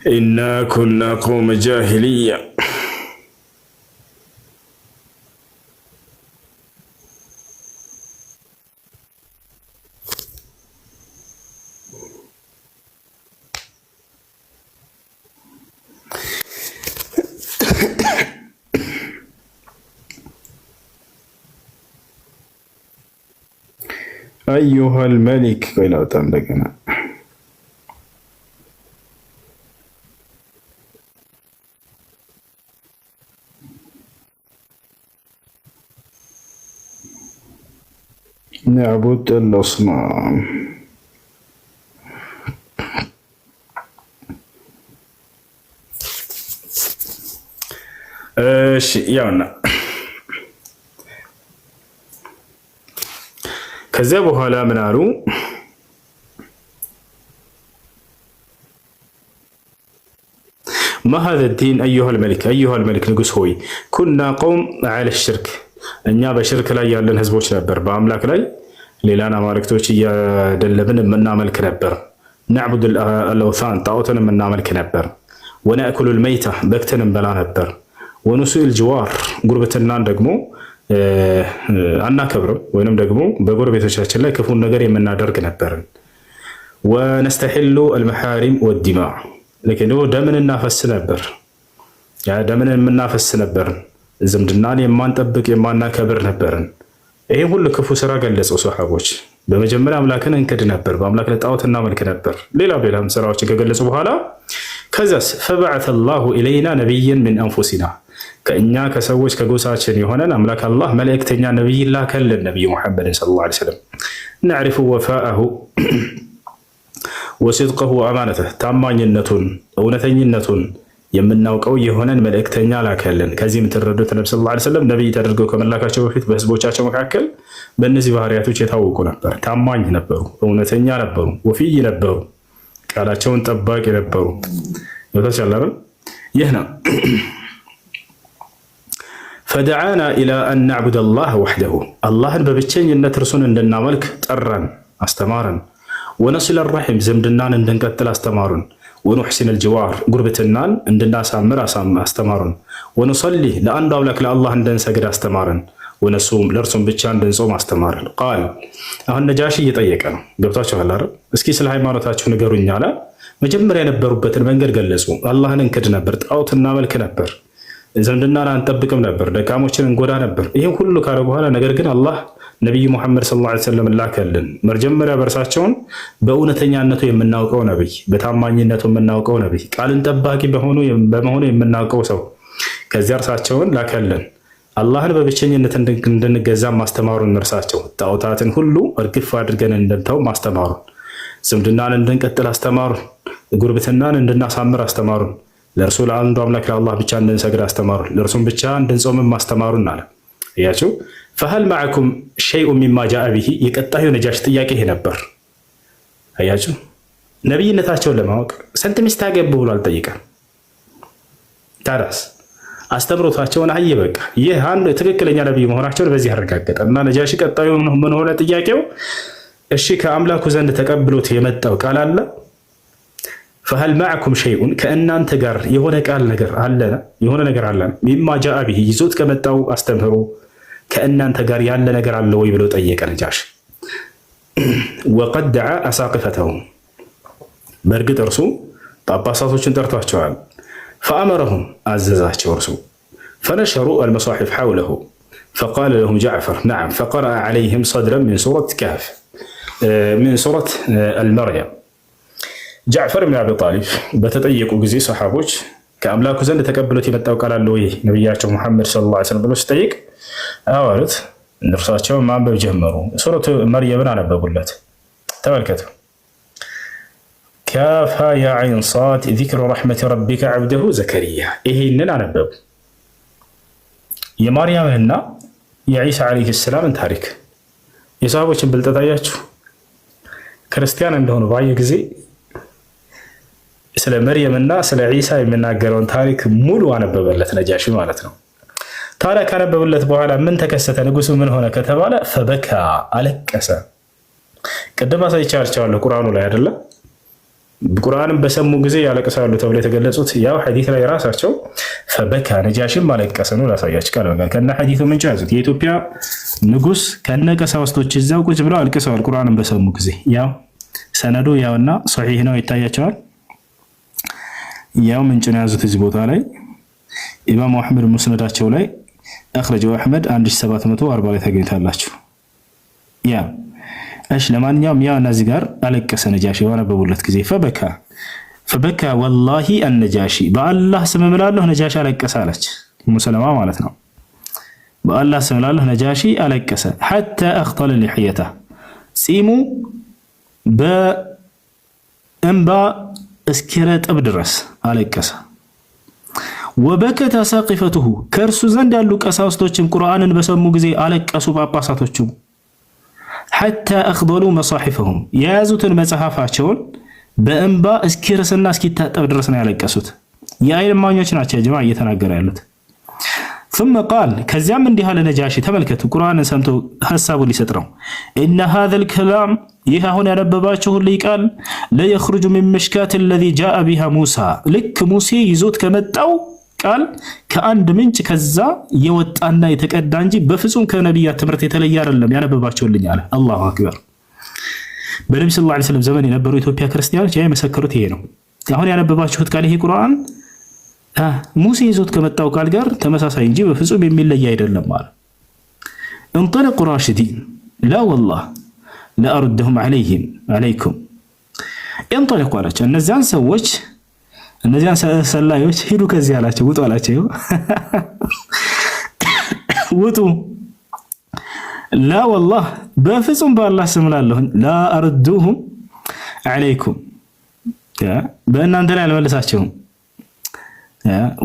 S4: ኢና ኩና ቀውመ ጃሂልያ አዩሃል መሊክ። ቆይ ላውጣ እንደገና። ነዕቡድ አልአስናም። እሺ ያውና ከዚያ በኋላ ምን አሉ? ማ ሃዛ ዲን አዩሃል መሊክ፣ ንጉስ ሆይ ኩና ቀውም ዐለ ሽርክ፣ እኛ በሽርክ ላይ ያለን ህዝቦች ነበር። በአምላክ ላይ ሌላን አማልክቶች እያደለብን የምናመልክ ነበር። ነዕቡድ አልአውሳን፣ ጣዖትን የምናመልክ ነበር። ወነእኩሉ ልመይታ፣ በክትን እንበላ ነበር። ወኑሱኢል ጅዋር፣ ጉርብትናን ደግሞ አናከብርም ወይንም ደግሞ በጎረቤቶቻችን ላይ ክፉን ነገር የምናደርግ ነበርን። ወነስተሒሉ አልመሐሪም ወዲማ፣ ለኪን ደምን እናፈስ ነበር። ያ ደምን የምናፈስ ነበርን። ዝምድናን የማንጠብቅ የማናከብር ነበርን። ይሄ ሁሉ ክፉ ስራ ገለጹ ሰሃቦች። በመጀመሪያ አምላክን እንክድ ነበር፣ በአምላክ ላይ ጣዖት እናመልክ ነበር። ሌላም ስራዎችን ከገለጹ በኋላ ከዛስ ፈበዐተ አላሁ ኢለይና ነቢይን ሚን አንፉሲና፣ ከእኛ ከሰዎች ከጎሳችን የሆነን አምላክ አላህ መልእክተኛ ነቢይ ላከልን፣ ነቢዩ ሙሐመድን ሰለላሁ ዐለይሂ ወሰለም። ነዕሪፉ ወፋአሁ ወሲድቀሁ ወአማነተህ፣ ታማኝነቱን እውነተኝነቱን የምናውቀው የሆነን መልእክተኛ ላከልን። ከዚህ የምትረዱት ነብዩ ሰለላሁ ዐለይሂ ወሰለም ነቢይ ተደርገው ከመላካቸው በፊት በህዝቦቻቸው መካከል በእነዚህ ባህሪያቶች የታወቁ ነበር። ታማኝ ነበሩ፣ እውነተኛ ነበሩ፣ ወፊይ ነበሩ፣ ቃላቸውን ጠባቂ ነበሩ። ይወታቻላል። ይህ ነው ፈደዓና ኢላ አን ነዕቡድ አላህ ወሕደሁ፣ አላህን በብቸኝነት እርሱን እንድናመልክ ጠራን፣ አስተማረን። ወነስለ ረሒም ዝምድናን እንድንቀጥል አስተማሩን። ወኑሕሲን አልጅዋር ጉርብትናን እንድናሳምር አስተማሩን። ወኑሰሊ ለአንዱ አምላክ ለአላህ እንድንሰግድ አስተማርን። ወነሱም ለእርሱም ብቻ እንድንጾም አስተማርን። ቃል አሁን ነጃሺ እየጠየቀ ነው። ገብቷችኋል አይደል? እስኪ ስለ ሃይማኖታችሁ ንገሩኝ አለ። መጀመሪያ የነበሩበትን መንገድ ገለጹ። አላህን እንክድ ነበር፣ ጣዖት እናመልክ ነበር፣ ዝምድናን አንጠብቅም ነበር፣ ደካሞችን እንጎዳ ነበር። ይህም ሁሉ ካለ በኋላ ነገር ግን አላህ ነቢዩ ሙሐመድ ሰለላሁ ዐለይሂ ወሰለም ላከልን። መጀመሪያ በእርሳቸውን በእውነተኛነቱ የምናውቀው ነቢይ፣ በታማኝነቱ የምናውቀው ነቢይ፣ ቃልን ጠባቂ በመሆኑ የምናውቀው ሰው። ከዚያ እርሳቸውን ላከልን። አላህን በብቸኝነት እንድንገዛ ማስተማሩን፣ እርሳቸው ጣዖታትን ሁሉ እርግፍ አድርገን እንድንተው ማስተማሩን፣ ዝምድናን እንድንቀጥል አስተማሩን፣ ጉርብትናን እንድናሳምር አስተማሩን፣ ለእርሱ ለአንዱ አምላክ ለአላህ ብቻ እንድንሰግድ አስተማሩን፣ ለእርሱም ብቻ እንድንጾምም ማስተማሩን አለ። እያችሁ ፈሀል መዐኩም ሸይኡን ሚማ ጃአ ቢሂ። የቀጣዩ ነጃሽ ጥያቄ ይሄ ነበር። አያችሁ ነቢይነታቸውን ለማወቅ ስንት ሚስት አገቡ ብሎ አልጠይቀም። ታዲያስ አስተምሮታቸውን አየ። በቃ ይህ አንዱ ትክክለኛ ነቢይ መሆናቸውን በዚህ አረጋገጠ እና ነጃሺ ቀጣዩ ምን ሆነ ጥያቄው? እሺ ከአምላኩ ዘንድ ተቀብሎት የመጣው ቃል አለ። ፈሀል መዐኩም ሸይኡን ከእናንተ ጋር የሆነ ቃል ነገር አለ፣ የሆነ ነገር አለ ሚማ ጃአ ቢሂ ይዞት ከመጣው አስተምህሮ ከእናንተ ጋር ያለ ነገር አለ ወይ ብሎ ጠየቀ ነጃሽ። ወቀድ ደዓ አሳቅፈተሁም በእርግጥ እርሱ ጳጳሳቶችን ጠርቷቸዋል። ፈአመረሁም አዘዛቸው እርሱ። ፈነሸሩ አልመሳሒፍ ሐውለሁ ፈቃለ ለሁም ጃዕፈር ነዓም ፈቀረአ ዐለይህም ሰድረን ሚን ሱረት ካህፍ ሚን ሱረት አልመርየም። ጃዕፈር ብን አቢ ጣሊብ በተጠየቁ ጊዜ ሰሓቦች ከአምላኩ ዘንድ ተቀብሎት የመጣው ቃል አለ ወይ ነቢያቸው ሙሐመድ ሰለላሁ ዐለይሂ ወሰለም ብሎ ሲጠይቅ አዋሉት። እርሳቸው ማንበብ ጀመሩ። ሱረቱ መርየምን አነበቡለት። ተመልከቱ። ካፍ ያ ዐይን ሷድ ዚክሩ ረሕመቲ ረቢከ ዐብደሁ ዘከሪያ። ይሄንን አነበቡ። የማርያምንና የዒሳ ዓለይሂ ሰላምን ታሪክ የሰሃቦችን ብልጠት አያችሁ። ክርስቲያን እንደሆኑ ባየ ጊዜ ስለ መርየምና ስለ ዒሳ የሚናገረውን ታሪክ ሙሉ አነበበለት ነጃሺ ማለት ነው። ታዲያ ካነበበለት በኋላ ምን ተከሰተ? ንጉሱ ምን ሆነ ከተባለ ፈበካ አለቀሰ። ቅድም አሳይቻችኋለሁ ቁርአኑ ላይ አይደለ? ቁርአንን በሰሙ ጊዜ ያለቅሳሉ ተብሎ የተገለጹት ያው ሐዲስ ላይ ራሳቸው ፈበካ ነጃሺም አለቀሰ ነው። ላሳያችሁ ቃል በቃል ከነ ሐዲሱ ምንጭ ያዙት። የኢትዮጵያ ንጉስ ከነ ቀሳውስቶች እዛው ቁጭ ብለው አልቅሰዋል ቁርአንን በሰሙ ጊዜ። ያው ሰነዱ ያውና ሶሒህ ነው ይታያቸዋል። ያው ምንጭ ነው ያዙት እዚህ ቦታ ላይ ኢማሙ አህመድ ሙስነዳቸው ላይ አኽረጀው አህመድ 1740 ላይ ታገኙታላችሁ። ያ እሺ ለማንኛውም ያው እነዚህ ጋር አለቀሰ ነጃሺ ባነበቡለት ጊዜ ፈበካ ወላሂ አነጃሺ በአላህ ስም እምላለሁ ነጃሺ አለቀሰ አለች ሙሰለማ ማለት ነው። በአላህ ስም እምላለሁ ነጃሺ አለቀሰ ሐታ አኽጠለ ሊሕየተ ጺሙ በእንባ እስኪረጥብ ድረስ አለቀሰ። ወበከተ ሳቂፈቱሁ ከእርሱ ዘንድ ያሉ ቀሳውስቶችም ቁርአንን በሰሙ ጊዜ አለቀሱ ጳጳሳቶቹ። ሐታ አኽበሉ መሳሒፈሁም የያዙትን መጽሐፋቸውን በእንባ እስኪርስና እስኪታጠብ ድረስ ነው ያለቀሱት። የዓይን እማኞች ናቸው ጀማ እየተናገረ ያሉት። ثم قال ከዚያም እንዲህ አለ ነጃሺ ተመልከቱ፣ ቁርአንን ሰምቶ ሐሳቡን ሊሰጥ ነው። ኢነ ሃዘል ከላም ይህ አሁን ያነበባችሁ ሁሉ ቃል ለየኽሩጁ ሚን ምሽካት الذي جاء بها موسى ልክ ሙሴ ይዞት ከመጣው ቃል ከአንድ ምንጭ ከዛ የወጣና የተቀዳ እንጂ በፍጹም ከነቢያት ትምህርት የተለየ አይደለም ያነበባችሁልኝ አለ። አላሁ አክበር። በነብዩ ሰለላሁ ዐለይሂ ወሰለም ዘመን የነበሩ ኢትዮጵያ ክርስቲያኖች የመሰከሩት ይሄ ነው። አሁን ያነበባችሁት ቃል ይሄ ቁርአን ሙሴ ይዞት ከመጣው ቃል ጋር ተመሳሳይ እንጂ በፍጹም የሚለይ አይደለም ማለት። እንጠለቁ ራሽዲን ላ ወላሂ ለአርድሁም አለይኩም እንጠለቁ አላቸው። እነዚያን ሰዎች እነዚያን ሰላዮች ሂዱ ከዚህ አላቸው፣ ውጡ አላቸው። ውጡ ላ ወላሂ በፍጹም በአላህ ስም እላለሁ ለአርድሁም አለይኩም በእናንተ ላይ አልመልሳቸውም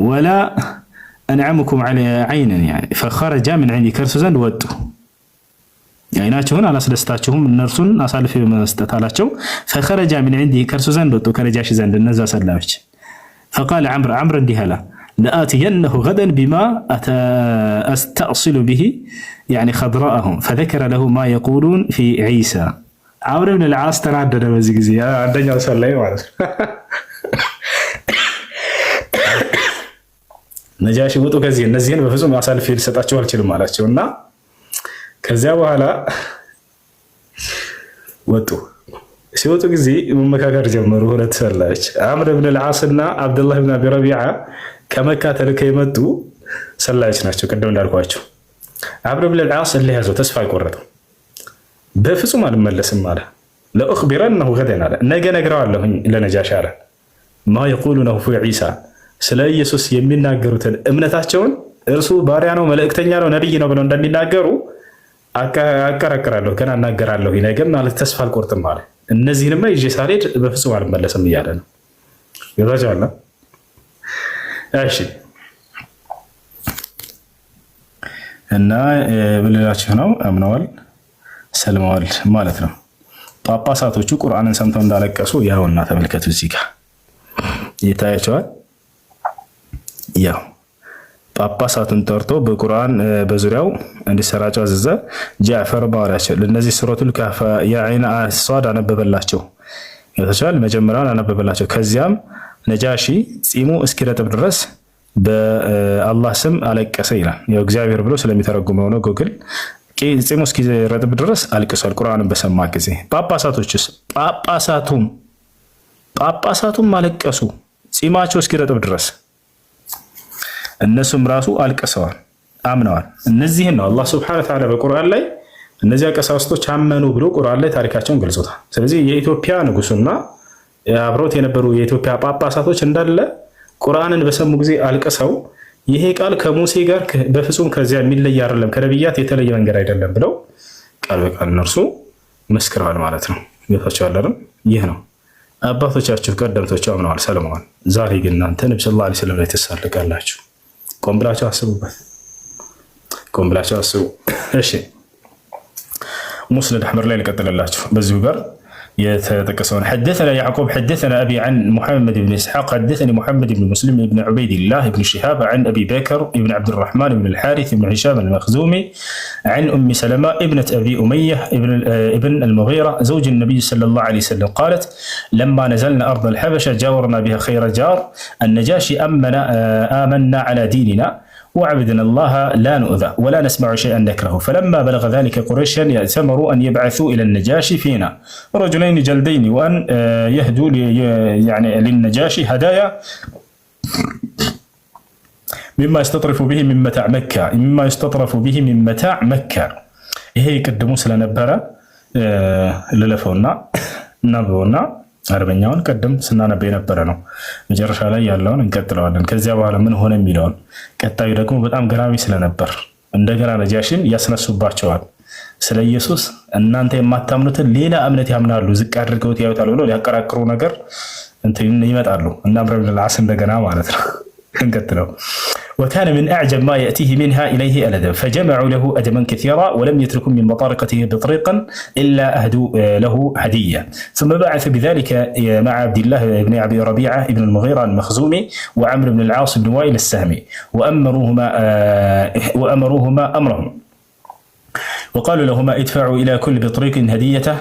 S4: ወላ አንዓሙኩም ዐይነን ፈኸረጃ ምን ዐንዲ ከእርሱ ዘንድ ወጡ አይናቸውን አላስደስታችሁም እነርሱን አሳልፌ በመስጠት አላቸው። ፈኸረጃ ምን ዐንዲ ከእርሱ ዘንድ ወጡ ከነጃሺ ዘንድ እነዛ ሰላዮች። ፈቃለ ዐምር እንዲህ አለ ለአትየነሁ ገደን ቢማ አስተእሲሉ ብሂ ኸድራአሁም ፈዘከረ ለሁ ማ የቁሉን ፊ ዒሳ አምር ብን ልዓስ ተናደደ በዚህ ጊዜ አንደኛው ሰላይ ማለት ነው። ነጃሺ ውጡ ከዚህ እነዚህን በፍጹም አሳልፌ ልሰጣቸው አልችልም አላቸው እና ከዚያ በኋላ ወጡ። ሲወጡ ጊዜ መመካከር ጀመሩ። ሁለት ሰላዮች አምር ብን ልዓስ እና አብዱላህ ብን አቢ ረቢዓ ከመካ ተልከው የመጡ ሰላዮች ናቸው። ቅድም እንዳልኳቸው አምር ብን ልዓስ ያዘው ተስፋ አይቆረጥም። በፍጹም አልመለስም አለ። ለኡኽቢረነሁ ገደን አለ ነገ ነግረዋለሁኝ ለነጃሺ አለ ማ የቁሉነሁ ፊ ዒሳ ስለ ኢየሱስ የሚናገሩትን እምነታቸውን እርሱ ባሪያ ነው፣ መልእክተኛ ነው፣ ነቢይ ነው ብለው እንደሚናገሩ አቀራቅራለሁ፣ ገና እናገራለሁ ነገም ማለት ተስፋ አልቆርጥም አለ። እነዚህንማ ይዤ ሳልሄድ በፍጹም አልመለስም እያለ ነው። ይዛቻለ እሺ። እና ብልላችሁ ነው አምነዋል ሰልመዋል ማለት ነው። ጳጳሳቶቹ ቁርአንን ሰምተው እንዳለቀሱ ያውና ተመልከቱ። እዚህ ጋር ይታያቸዋል። ያው ጳጳሳቱን ጠርቶ በቁርአን በዙሪያው እንዲሰራጩ አዘዘ። ጃዕፈር ባሪያቸው ለነዚህ ሱረቱል ካፍ የአይን ሷድ አነበበላቸው። ይታያቸዋል። መጀመሪያውን አነበበላቸው። ከዚያም ነጃሺ ጺሙ እስኪረጥብ ድረስ በአላህ ስም አለቀሰ ይላል። ያው እግዚአብሔር ብሎ ስለሚተረጉመው ነው ጎግል ጺሙ እስኪረጥብ ድረስ አልቅሷል ቁርአንን በሰማ ጊዜ። ጳጳሳቶችስ ጳጳሳቱም አለቀሱ ጺማቸው እስኪረጥብ ድረስ። እነሱም ራሱ አልቅሰዋል፣ አምነዋል። እነዚህን ነው አላህ ሱብሓነሁ ወተዓላ በቁርአን ላይ እነዚያ ቀሳውስቶች አመኑ ብሎ ቁርአን ላይ ታሪካቸውን ገልጾታል። ስለዚህ የኢትዮጵያ ንጉሱና አብሮት የነበሩ የኢትዮጵያ ጳጳሳቶች እንዳለ ቁርአንን በሰሙ ጊዜ አልቅሰው ይሄ ቃል ከሙሴ ጋር በፍጹም ከዚያ የሚለይ አይደለም፣ ከነቢያት የተለየ መንገድ አይደለም ብለው ቃል በቃል እነርሱ መስክረዋል ማለት ነው። ጌታቸው ይህ ነው። አባቶቻችሁ ቀደምቶቹ አምነዋል፣ ሰልመዋል። ዛሬ ግን እናንተ ነብዩ ሰለላሁ ዐለይሂ ወሰለም ላይ ትሳለቃላችሁ። ቆም ብላችሁ አስቡበት፣ ቆም ብላችሁ አስቡ። እሺ ሙስነድ አሕመድ ላይ ልቀጥልላችሁ በዚሁ ጋር يتقصون. حدثنا يعقوب حدثنا أبي عن محمد بن إسحاق حدثني محمد بن مسلم بن عبيد الله بن شهاب عن أبي بكر بن عبد الرحمن بن الحارث بن هشام المخزومي عن أم سلمة ابنة أبي أمية ابن المغيرة زوج النبي صلى الله عليه وسلم قالت لما نزلنا أرض الحبشة جاورنا بها خير جار النجاشي آمنا على ديننا وعبدنا الله لا نؤذى ولا نسمع شيئا نكرهه فلما بلغ ذلك قريشا يأتمروا أن يبعثوا إلى النجاشي فينا رجلين جلدين وأن يهدوا يعني للنجاشي هدايا مما يستطرف به من متاع مكة هي يقدموا سلنبرة للفونا نبونا አርበኛውን ቀደም ስናነብ የነበረ ነው። መጨረሻ ላይ ያለውን እንቀጥለዋለን። ከዚያ በኋላ ምን ሆነ የሚለውን ቀጣዩ ደግሞ በጣም ገራሚ ስለነበር እንደገና ነጃሽን ያስነሱባቸዋል። ስለ ኢየሱስ እናንተ የማታምኑትን ሌላ እምነት ያምናሉ፣ ዝቅ አድርገውት ያዩታል ብሎ ሊያቀራቅሩ ነገር እንትን ይመጣሉ እና አምር ብን ልዓስ እንደገና ማለት ነው። እንቀጥለው وكان من أعجب ما يأتيه منها إليه الأدب فجمعوا له أدبا كثيرا ولم يتركوا من بطارقته بطريقا إلا أهدوا له هدية ثم بعث بذلك مع عبد الله بن أبي ربيعة بن المغيرة المخزومي وعمرو بن العاص بن وائل السهمي وأمروهما أمرهم وقالوا لهما ادفعوا إلى كل بطريق هديته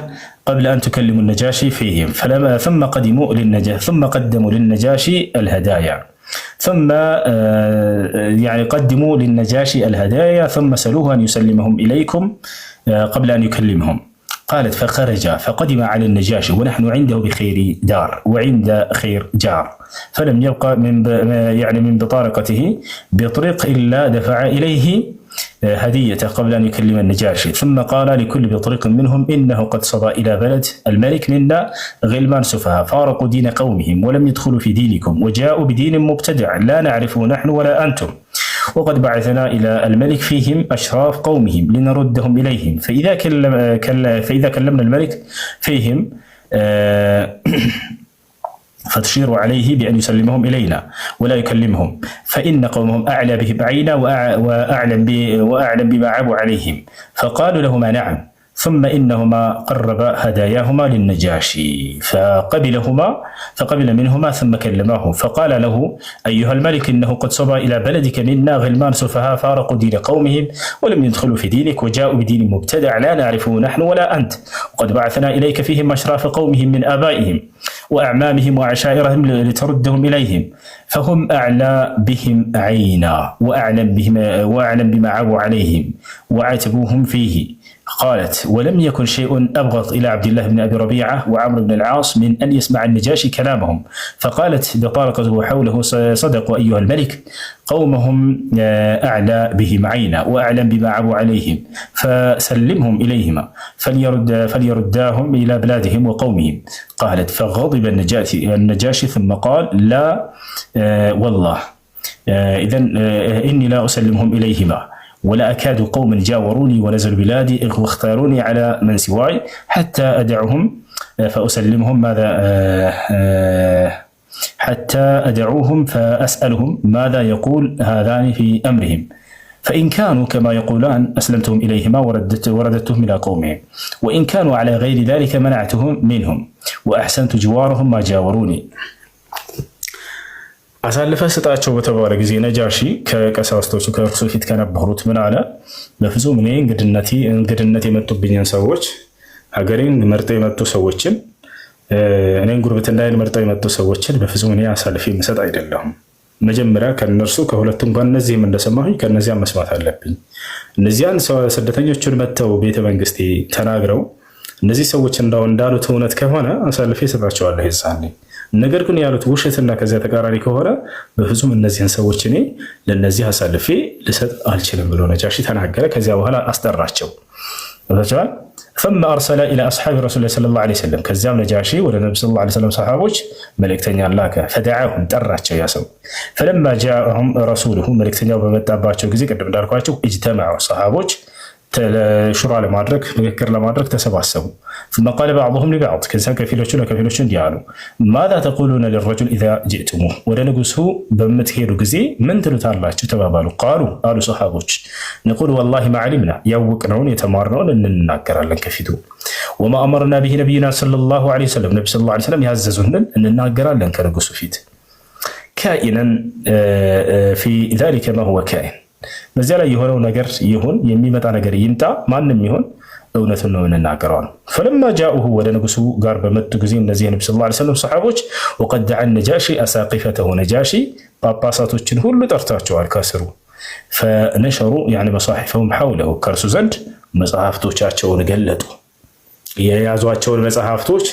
S4: قبل أن تكلموا النجاشي فيهم ثم قدموا للنجاشي الهدايا ثم يعني قدموا للنجاشي الهدايا ثم سألوه أن يسلمهم إليكم قبل أن يكلمهم قالت فخرج فقدم على النجاشي ونحن عنده بخير دار وعند خير جار فلم يبقى من بطارقته بطريق إلا دفع إليه هدية قبل أن يكلم النجاشي ثم قال لكل بطريق منهم إنه قد صدى إلى بلد الملك منا غلمان سفهاء فارقوا دين قومهم ولم يدخلوا في دينكم وجاءوا بدين مبتدع لا نعرفه نحن ولا أنتم وقد بعثنا إلى الملك فيهم أشراف قومهم لنردهم إليهم فإذا كلمنا الملك فيهم فتشيروا عليه بأن يسلمهم إلينا ولا يكلمهم فإن قومهم أعلى بهم عينا وأعلم بما عبوا عليهم فقالوا لهما نعم ثم إنهما قرب هداياهما للنجاشي فقبل منهما ثم كلماه فقال له أيها الملك إنه قد صبى إلى بلدك منا غلمان سفهاء فارقوا دين قومهم ولم يدخلوا في دينك وجاءوا بدين مبتدع لا نعرفه نحن ولا أنت وقد بعثنا إليك فيهم أشراف قومهم من آبائهم وأعمامهم وعشائرهم لتردهم إليهم فهم أعلى بهم عينا وأعلم بما عابوا عليهم وعاتبوهم فيه. قالت ولم يكن شيء أبغض إلى عبد الله بن أبي ربيعة وعمرو بن العاص من أن يسمع النجاشي كلامهم. فقالت بطارقته حوله صدقوا أيها الملك قومهم أعلى بهم عينا وأعلم بما عابوا عليهم فسلمهم إليهما فليرداهم إلى بلادهم وقومهم. قالت فغضب النجاشي ثم قال لا والله إذن إني لا أسلمهم إليهما ولا أكاد قوم جاوروني ونزلوا بلادي واختاروني على من سواي حتى أدعهم فأسلمهم حتى أدعوهم فأسألهم ماذا يقول هذان في أمرهم فإن كانوا كما يقولان أسلمتهم إليهما ورددتهم إلى قومهم وإن كانوا على غير ذلك منعتهم منهم وأحسنت جوارهم ما جاوروني. አሳልፈ ስጣቸው በተባለ ጊዜ ነጃሺ ከቀሳውስቶቹ ከእርሱ ፊት ከነበሩት ምን አለ? በፍጹም እኔ እንግድነት የመጡብኝን ሰዎች ሀገሬን መርጠው የመጡ ሰዎችን እኔን ጉርብትናዬን መርጠው የመጡ ሰዎችን በፍጹም እኔ አሳልፌ የምሰጥ አይደለሁም። መጀመሪያ ከነርሱ ከሁለቱም በእነዚህም እንደሰማሁኝ ከነዚያ መስማት አለብኝ። እነዚያን ስደተኞችን መጥተው ቤተ መንግስቴ ተናግረው እነዚህ ሰዎች እንዳሉት እውነት ከሆነ አሳልፌ እሰጣቸዋለሁ ይዛኔ። ነገር ግን ያሉት ውሸትና ከዚያ ተቃራኒ ከሆነ በፍጹም እነዚህን ሰዎች እኔ ለነዚህ አሳልፌ ልሰጥ አልችልም ብሎ ነጃሺ ተናገረ። ከዚያ በኋላ አስጠራቸው። ተባለ ثم ارسل الى اصحاب رسول الله صلى الله عليه وسلم ከዚያም ነጃሺ ወደ ነብዩ ሰለላሁ ዐለይሂ ወሰለም ሰሃቦች መልእክተኛ ላከ። فدعاهم ጠራቸው። ያ ሰው فلما جاءهم رسوله መልእክተኛው በመጣባቸው ጊዜ ቅድም እንዳልኳቸው اجتمعوا ሰሃቦች ሹራ ለማድረግ ምክክር ለማድረግ ተሰባሰቡ። ثم قال بعضهم لبعض ከዛ ከፊሎቹ ለከፊሎቹ እንዲህ አሉ ماذا تقولون للرجل اذا جئتموه ወደ ንጉሱ በምትሄዱ ጊዜ ምን ትሉታላችሁ ተባባሉ። قالوا አሉ ሰሃቦች نقول والله ما علمنا ያወቅነውን የተማርነውን እንናገራለን ከፊቱ وما امرنا به نبينا صلى الله عليه وسلم ነብዩ ሰለላሁ ዐለይሂ ወሰለም ያዘዙንን እንናገራለን ከንጉሱ ፊት كائنا في ذلك ما هو كائن በዚያ ላይ የሆነው ነገር ይሁን የሚመጣ ነገር ይምጣ ማንም ይሁን እውነቱን ነው የምንናገረው። فلما جاءوه ወደ ንጉሱ ጋር በመጡ ጊዜ እነዚህ ነብዩ ሰለላሁ ዐለይሂ ወሰለም ሰሃቦች وقد دعا النجاشي اساقفته ነጃሺ ጳጳሳቶችን ሁሉ ጠርታቸዋል ከስሩ فنشروا يعني مصاحفهم حوله ከርሱ ዘንድ መጽሐፍቶቻቸውን ገለጡ። የያዟቸውን መጽሐፍቶች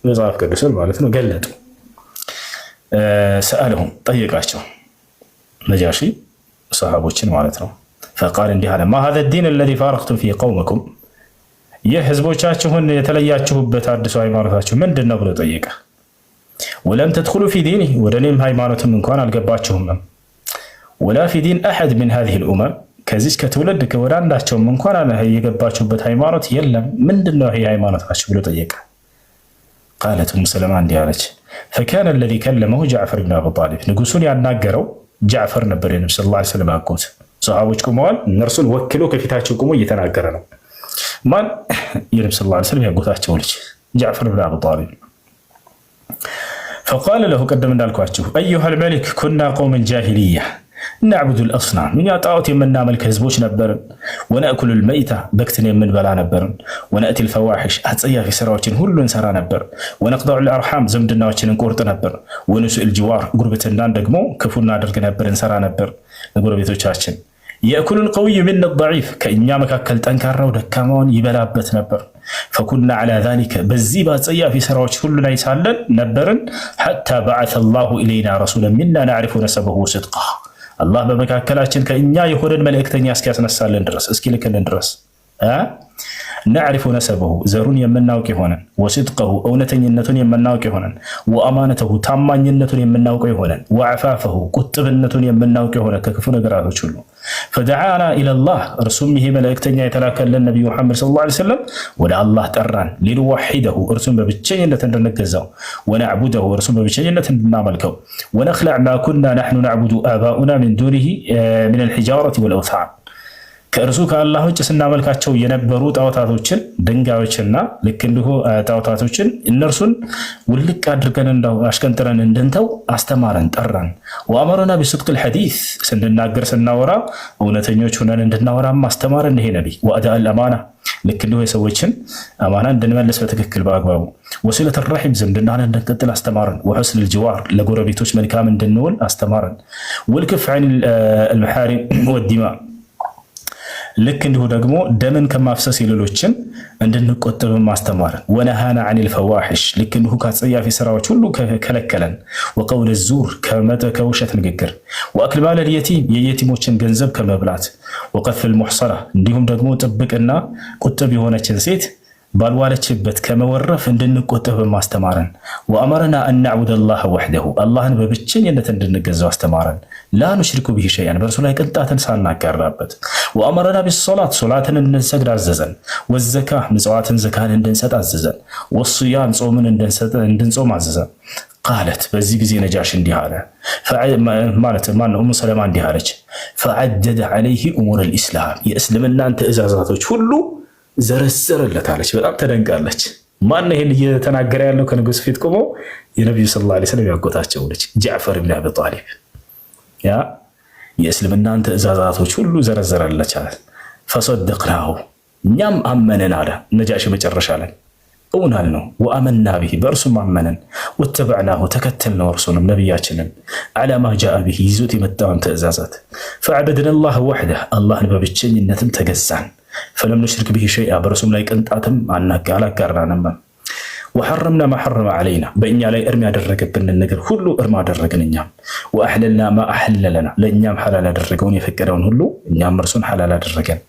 S4: መጽሐፍ ቅዱስን ማለት ነው ገለጡ። سألهم ጠየቃቸው ነጃሺ ሰሃቦችን ማለት ነው። فقال እንዲህ አለ ما هذا الدين الذي فارقتم فيه قومكم ይህ ህዝቦቻችሁን የተለያችሁበት አዲሱ ሃይማኖታችሁ ምንድን ነው ብሎ ጠየቀ። ولم تدخلوا في دينه ወደ እኔም ሃይማኖትም እንኳን አልገባችሁም ولا في دين أحد من هذه الأمم ከዚች ከትውልድ ወደ አንዳቸውም እንኳን የገባችሁበት ሃይማኖት የለም ምንድን ነው ይሄ ሃይማኖታችሁ ብሎ ጠየቀ። قالت ام سلمة እንዲህ አለች فكان الذي كلمه جعفر بن أبي طالب ንጉሱን ያናገረው ጃዕፈር ነበር የነብዩ ሰለላሁ ዐለይሂ ወሰለም አጎት። ሰሃቦች ቆመዋል። እነርሱን ወክሎ ከፊታቸው ቆሞ እየተናገረ ነው። ማን? የነብዩ ሰለላሁ ዐለይሂ ወሰለም ያጎታቸው ልጅ ጃዕፈር ብን አቢ ጣሊብ። فقال له قدم እንዳልኳችሁ ايها الملك كنا قوما جاهليه نعبد الاصنام من ጣዖት የምናመልክ ህዝቦች ነበርን። ونأكل الميتة በክትን የምንበላ ነበርን። ونأتي الفواحش አጸያፊ ስራዎችን ሁሉ እንሰራ ነበር። ونقطع الارحام ዝምድናዎችን እንቆርጥ ነበር። ونسوء الجوار ጉርብትናን ደግሞ ክፉ እናደርግ ነበር እንሰራ ነበር ለጎረቤቶቻችን። يأكل القوي من الضعيف ከእኛ መካከል ጠንካራው ደካማውን ይበላበት ነበር። فكنا على ذلك በዚህ በአጸያፊ ስራዎች ሁሉ ላይ ሳለን ነበርን። حتى بعث الله إلينا رسولا منا نعرف نسبه وصدقه አላህ በመካከላችን ከእኛ የሆነን መልእክተኛ እስኪያስነሳልን ድረስ እስኪልክልን ድረስ نعرف نسبه ዘሩን የምናውቅ ይሆነን وصدقه እውነተኝነቱን የምናውቅ ይሆነን وأمانته ታማኝነቱን የምናውቅ ይሆነን وعفافه ቁጥብነቱን የምናውቅ ይሆነን ከክፉ ነገራቶች ሁሉ فدعانا إلى الله እርሱም ይሄ መልእክተኛ የተላከልን ነብዩ መሐመድ ሰለላሁ ዐለይሂ ወሰለም ወደ አላህ ጠራን لنوحده እርሱም በብቸኝነት እንድንገዛው ونعبده እርሱም በብቸኝነት እንድናመልከው ونخلع ما كنا نحن نعبد آباؤنا من دونه من الحجارة والأوثان ከእርሱ ከአላህ ውጭ ስናመልካቸው የነበሩ ጣዖታቶችን ድንጋዮችና ልክ እንዲሁ ጣዖታቶችን እነርሱን ውልቅ አድርገን እንዳው አሽቀንጥረን እንድንተው አስተማረን፣ ጠራን። ወአመረና ቢስድቅል ሐዲስ ስንናገር ስናወራ እውነተኞች ሆነን እንድናወራም አስተማረን ይሄ ነቢይ። ወአዳአል አማና ልክ እንዲሁ የሰዎችን አማና እንድንመልስ በትክክል በአግባቡ። ወሲለት ረሒም ዝምድናን እንድንቀጥል አስተማረን። ወሑስነል ጅዋር ለጎረቤቶች መልካም እንድንውል አስተማረን። ወልክፍ ዐን አልመሐሪም ወዲማ ልክ እንዲሁ ደግሞ ደምን ከማፍሰስ የሌሎችን እንድንቆጠብ ማስተማረን። ወነሃና ዐኒል ፈዋሒሽ ልክ እንዲሁ ከአጸያፊ ስራዎች ሁሉ ከለከለን። ወቀውለ ዙር ከውሸት ንግግር። ወአክል ማለል የቲም የየቲሞችን ገንዘብ ከመብላት። ወቀፍል ሙሕሰና እንዲሁም ደግሞ ጥብቅና ቁጥብ የሆነችን ሴት ባልዋለችበት ከመወረፍ እንድንቆጠብ ማስተማረን። ወአመረና አን ነዕቡደ አላህ ወሕደሁ አላህን በብቸኝነት እንድንገዛው አስተማረን። ላ ኑሽሪኩ ቢሂ ሸይአን በእርሱ ላይ ቅንጣትን ሳናጋራበት። ወአመረና ቢሶላት ሶላትን እንድንሰግድ አዘዘን። ወዘካ ምጽዋትን ዘካን እንድንሰጥ አዘዘን። ወስያም ጾምን እንድንጾም አዘዘን። ቃለት በዚህ ጊዜ ነጃሽ እንዲህ አለ ማለት ማነው ኡሙ ሰለማ እንዲህ አለች። ፈዐደደ ዐለይሂ ኡሙር አልኢስላም የእስልምናን ትእዛዛቶች ሁሉ ዘረዘረለት አለች። በጣም ተደንቃለች። ማን ይሄን እየተናገረ ያለው ከንጉስ ፊት ቆሞ? የነብዩ ሰለላሁ ዐለይሂ ወሰለም ያጎታቸው ልጅ ጃዕፈር ኢብኑ አቢ ጣሊብ ያ የእስልምናን ትእዛዛቶች ሁሉ ዘረዘረለች አለ። ፈሰደቅናሁ እኛም አመንን አለ ነጃሺ መጨረሻ ላይ እውናል ነው። ወአመና ቢሂ በእርሱም አመንን። ወተበዕናሁ ተከተልነው እርሱንም ነቢያችንን ዐላ ማ ጃአ ቢሂ ይዞት የመጣውን ትእዛዛት። ፈዐበድና አላህ ወሕደህ አላህን በብቸኝነትም ተገዛን። ፈለም ኑሽሪክ ቢሂ ሸይአ በረሱም ላይ ቅንጣትም አላጋራንም። ወሐረምና ማ ሐረመ ዐለይና በእኛ ላይ እርም ያደረገብንን ነገር ሁሉ እርም አደረግን እኛም። ወአሕለልና ማ አሕለ ለና ለእኛም ሐላል ያደረገውን የፈቀደውን ሁሉ እኛም እርሱን ሐላል አደረገን።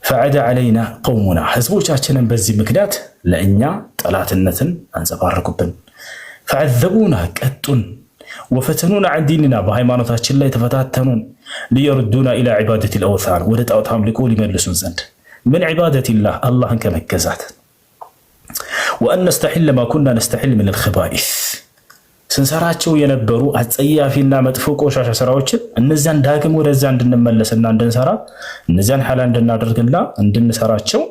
S4: ፈዐደ ዐለይና ቀውሙና ህዝቦቻችንን በዚህ ምክንያት ለእኛ ጠላትነትን አንጸባረቁብን። ፈዐዘቡና ቀጡን። ወፈተኑና ዐን ዲንና በሃይማኖታችን ላይ ተፈታተኑን። ሊየሩዱና ኢላ ዒባደቲል አውሳን ወደ ጣዖት አምልኮ ሊመልሱን ዘንድ ምን ዒባደቲላህ አላህን ከመገዛት። ወአን ነስተሒለ ማ ኩና ነስተሒል ሚነል ኸባኢስ ስንሰራቸው የነበሩ አጸያፊና መጥፎ ቆሻሻ ስራዎችን እነዚያን ዳግም ወደዛ እንድንመለስና እንድንሰራ እነዚያን ሐላ እንድናደርግና እንድንሰራቸው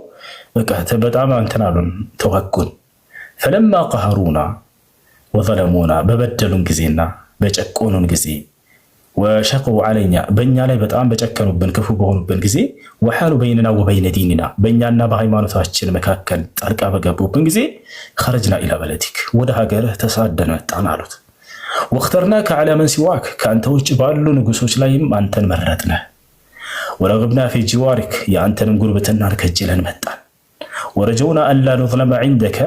S4: በቃ በጣም አንተናሉን ተወኩን። ፈለማ ቀሃሩና ወዘለሙና በበደሉን ጊዜና በጨቆኑን ጊዜ ወሸቀው ዐለይና በእኛ ላይ በጣም በጨከኑብን ክፉ በሆኑብን ጊዜ ወሓሉ በይንና ወበይነ ዲንና በእኛና በሃይማኖታችን መካከል ጣልቃ በገቡብን ጊዜ ኸረጅና ኢላ በለዲክ ወደ ሀገርህ ተሳደን መጣን አሉት። ወእኽተርናከ ዐላ መን ሲዋክ ከአንተ ውጭ ባሉ ንጉሶች ላይም አንተን መረጥነህ። ወረግብና ፊ ጅዋሪክ የአንተንም ጉርብትናን ከጅለን መጣን። ወረጀውና አላ ኑዝለመ ዒንደከ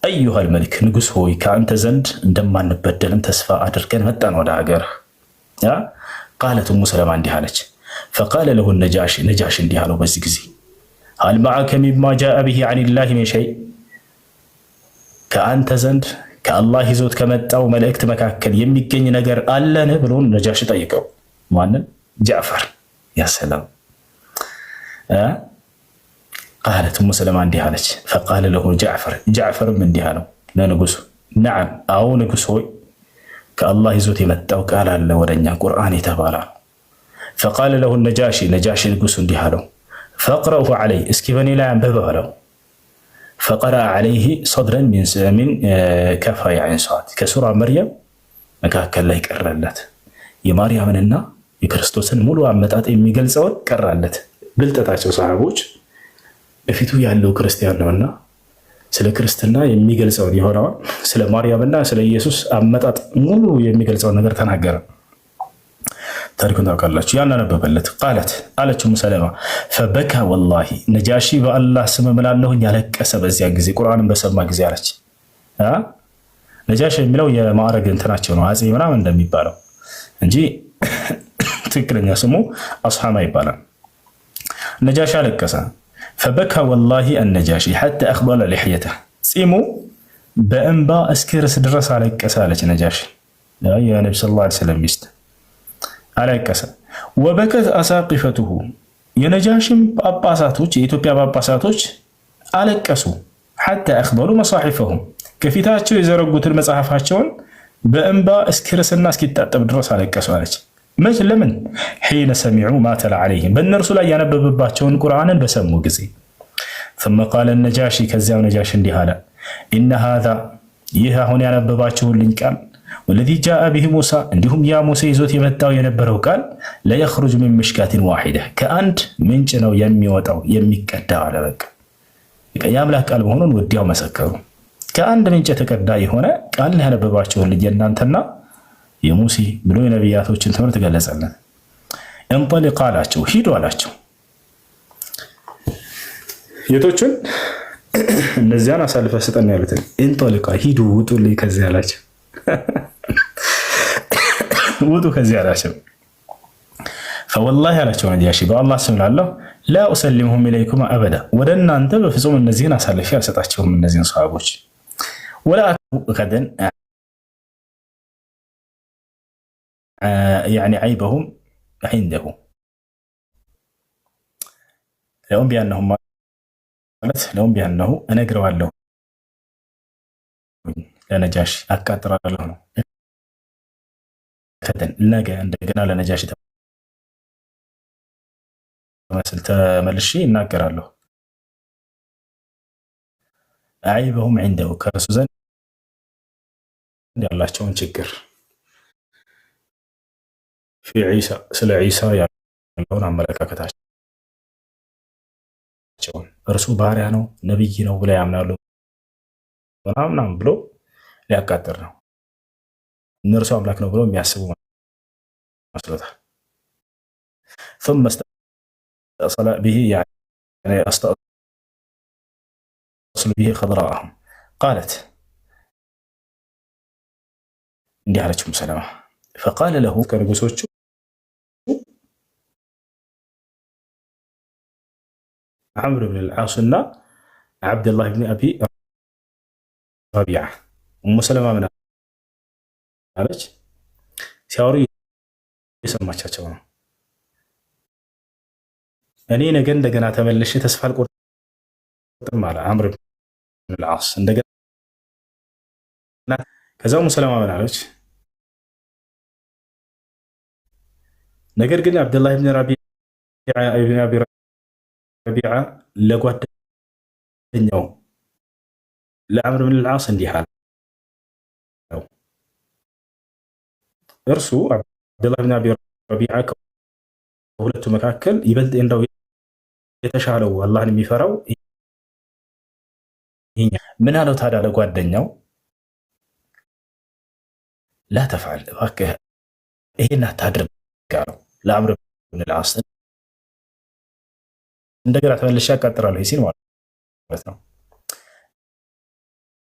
S4: አዩሃል መሊክ ንጉስ ሆይ ከአንተ ዘንድ እንደማንበደልም ተስፋ አድርገን መጣን ወደ ሀገርህ። ቃለት ኡሙ ሰለማ እንዲህ አለች። ፈቃለ ለሁ ነጃሺ እንዲህ አለው በዚህ ጊዜ ሀል መዐከ ሚማ ጃአ ቢሂ ዐኒላሂ ሚን ሸይ ከአንተ ዘንድ ከአላህ ይዞት ከመጣው መልእክት መካከል የሚገኝ ነገር አለን ብሎ ነጃሺ ጠይቀው። ማንን? ጃዕፈር። ያ ሰላም። ቃለት ኡሙ ሰለማ እንዲህ አለች። ፈቃለ ለሁ ጃዕፈርም እንዲህ አለው ለንጉሱ ነዓም አዎ ንጉስ ሆይ ከአላህ ይዞት የመጣው ቃል አለ ወደኛ ቁርአን የተባለ። ፈቃለ ለሁ ነጃሺ ንጉሱ እንዲህ አለው ፈቅረኡሁ ዐለይ እስኪ በኔ ላይ አንብብ አለው። ፈቀረአ ዐለይሂ ሰድረን ሚን ከፋ ዐይን ሷድ ከሱራ መርየም መካከል ላይ ቀራለት። የማርያምንና የክርስቶስን ሙሉ አመጣጥ የሚገልጸውን ቀራለት። ብልጠታቸው ሰሃቦች በፊቱ ያለው ክርስቲያን ነውና ስለ ክርስትና የሚገልጸውን የሆነውን ስለ ማርያምና ስለ ኢየሱስ አመጣጥ ሙሉ የሚገልጸውን ነገር ተናገረ። ታሪኩን ታውቃላችሁ። ያን አነበበለት። ቃለት አለችው ሙሰለማ ፈበካ ወላሂ ነጃሺ በአላህ ስም እምላለሁኝ ያለቀሰ በዚያን ጊዜ ቁርአንን በሰማ ጊዜ አለች። ነጃሺ የሚለው የማዕረግ እንትናቸው ነው አጼ ምናምን እንደሚባለው እንጂ ትክክለኛ ስሙ አስሐማ ይባላል። ነጃሺ አለቀሰ። ፈበካ ወላሂ አነጃሺ ሐታ አኽበለ ሊሕየተህ ጺሙ በእንባ እስኪርስ ድረስ አለቀሰ አለች ነጃሺ የነቢ ሰለላሁ ዐለይሂ ወሰለም ሚስት አለቀሰ። ወበከት አሳቂፈቱሁ የነጃሺም ጳጳሳቶች የኢትዮጵያ ጳጳሳቶች አለቀሱ። ሐታ አኽበሉ መሳሒፈሁም ከፊታቸው የዘረጉትን መጽሐፋቸውን በእንባ እስኪርስና እስኪታጠብ ድረስ አለቀሱ አለች። መች ለምን ሒነ ሰሚዑ ማ ተላ ዐለይሂም በእነርሱ ላይ ያነበበባቸውን ቁርአንን በሰሙ ጊዜ ثم قال النجاشي ከዚያው ነጃሽ እንዲህ አለ ኢነ ሃዛ ይህ አሁን ያነበባችሁልኝ ቃል ወለዚ ጃአ ቢሂ ሙሳ እንዲሁም ያ ሙሴ ይዞት የመጣው የነበረው ቃል ለየኽሩጅ ሚን ምሽካቲን ዋሂዳ ከአንድ ምንጭ ነው የሚወጣው የሚቀዳው አለ። በቃ የአምላክ ቃል መሆኑን ወዲያው መሰከሩ። ከአንድ ምንጭ የተቀዳ የሆነ ቃል ያነበባችሁልኝ የእናንተና የሙሴ ብሎ የነቢያቶችን ትምህርት ገለጸልን። እንጠሊቅ አላቸው ሂዱ አላቸው። የቶቹን እነዚያን አሳልፈ ስጠን ያሉትን እንጠሊቃ ሂዱ ውጡልኝ ከዚህ አላቸው። ውጡ ከዚህ አላቸው። ፈወላሂ አላቸው ነጃሺ በአላህ ስም እላለሁ ላ ኡሰሊሙሁም ኢለይኩም አበዳ ወደ እናንተ በፍጹም እነዚህን አሳልፌ አልሰጣቸውም እነዚህን ሰሃቦች ወላ ከደን يعني عيبهم عنده لهم بأنهم لهم بأنه أنا أقرأ له لنجاشي أكثر له كذا لقى عندنا لنجاشي مثل تملشي نقرأ له عيبهم عنده كرسوزن الله شلون شكر في عيسى ስለ ዒሳ ያለውን አመለካከታቸውን እርሱ ባሪያ ነው ነብይ ነው ብለው ያምናሉ ምናምን ብሎ ሊያቃጥር ነው። እነርሱ አምላክ ነው ብሎ የሚያስቡ መስሎታል። ثم استأصل به يعني استأصل به خضراءهم قالت እንዲህ አለችም ሰለማ فقال له ከንጉሶቹ عمرو بن العاص እና عبد الله بن ابي ربيعه ام سلمة من አለች ሲያወሩ የሰማቻቸው ነው። እኔ ነገ እንደገና ተመልሼ ተስፋ አልቆርጥም አለ عمرو بن العاص እንደገና ከዛው ام سلمة من አለች ነገር ግን አብዱላህ ብን ረቢዓ ለጓደኛው ለዓምር ብን ልዓስ እንዲህ አለው። እርሱ አብዱላህ ብን ረቢዓ ከሁለቱ መካከል ይበልጥ እንደው የተሻለው አላህን የሚፈራው ምን አለው ታዲያ ለጓደኛው ላ ተፍዓል እባክህ ይሄን አታድርግ አለው። ለዓምር ብን ልዓስ እንደገና ተመልሼ ያቃጥራለሁ ሲል ማለት ነው።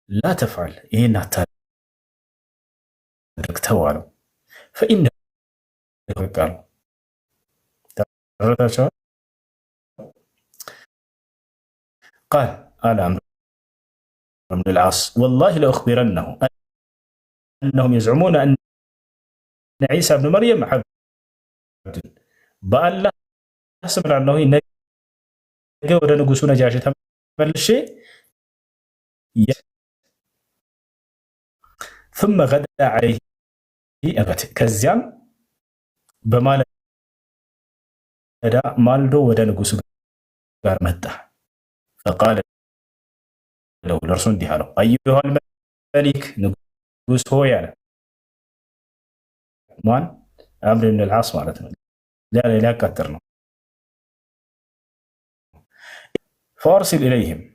S4: ላ ተፍዓል ይሄን አታድርግ ተው አለው። ፈኢነሁ ቃሉ ተረታቸዋል። ቃል አለ ዓምር ብን ልዓስ ወላሂ ለአኽቢረነሁ أنهم يزعمون أن عيسى بن مريم عبد بالله سبحانه أنه ነገ ወደ ንጉሱ ነጃሺ ተመልሼ ثم غدا عليه أبت ከዚያም በማለዳ ማልዶ ወደ ንጉሱ ጋር መጣ። فقال له ለእርሱ እንዲህ አለው أيها الملك ንጉስ ሆይ አለ። ማን ዓምር ብን ልዓስ ማለት ነው። ሊያቃጥር ነው። فأرسل إليهم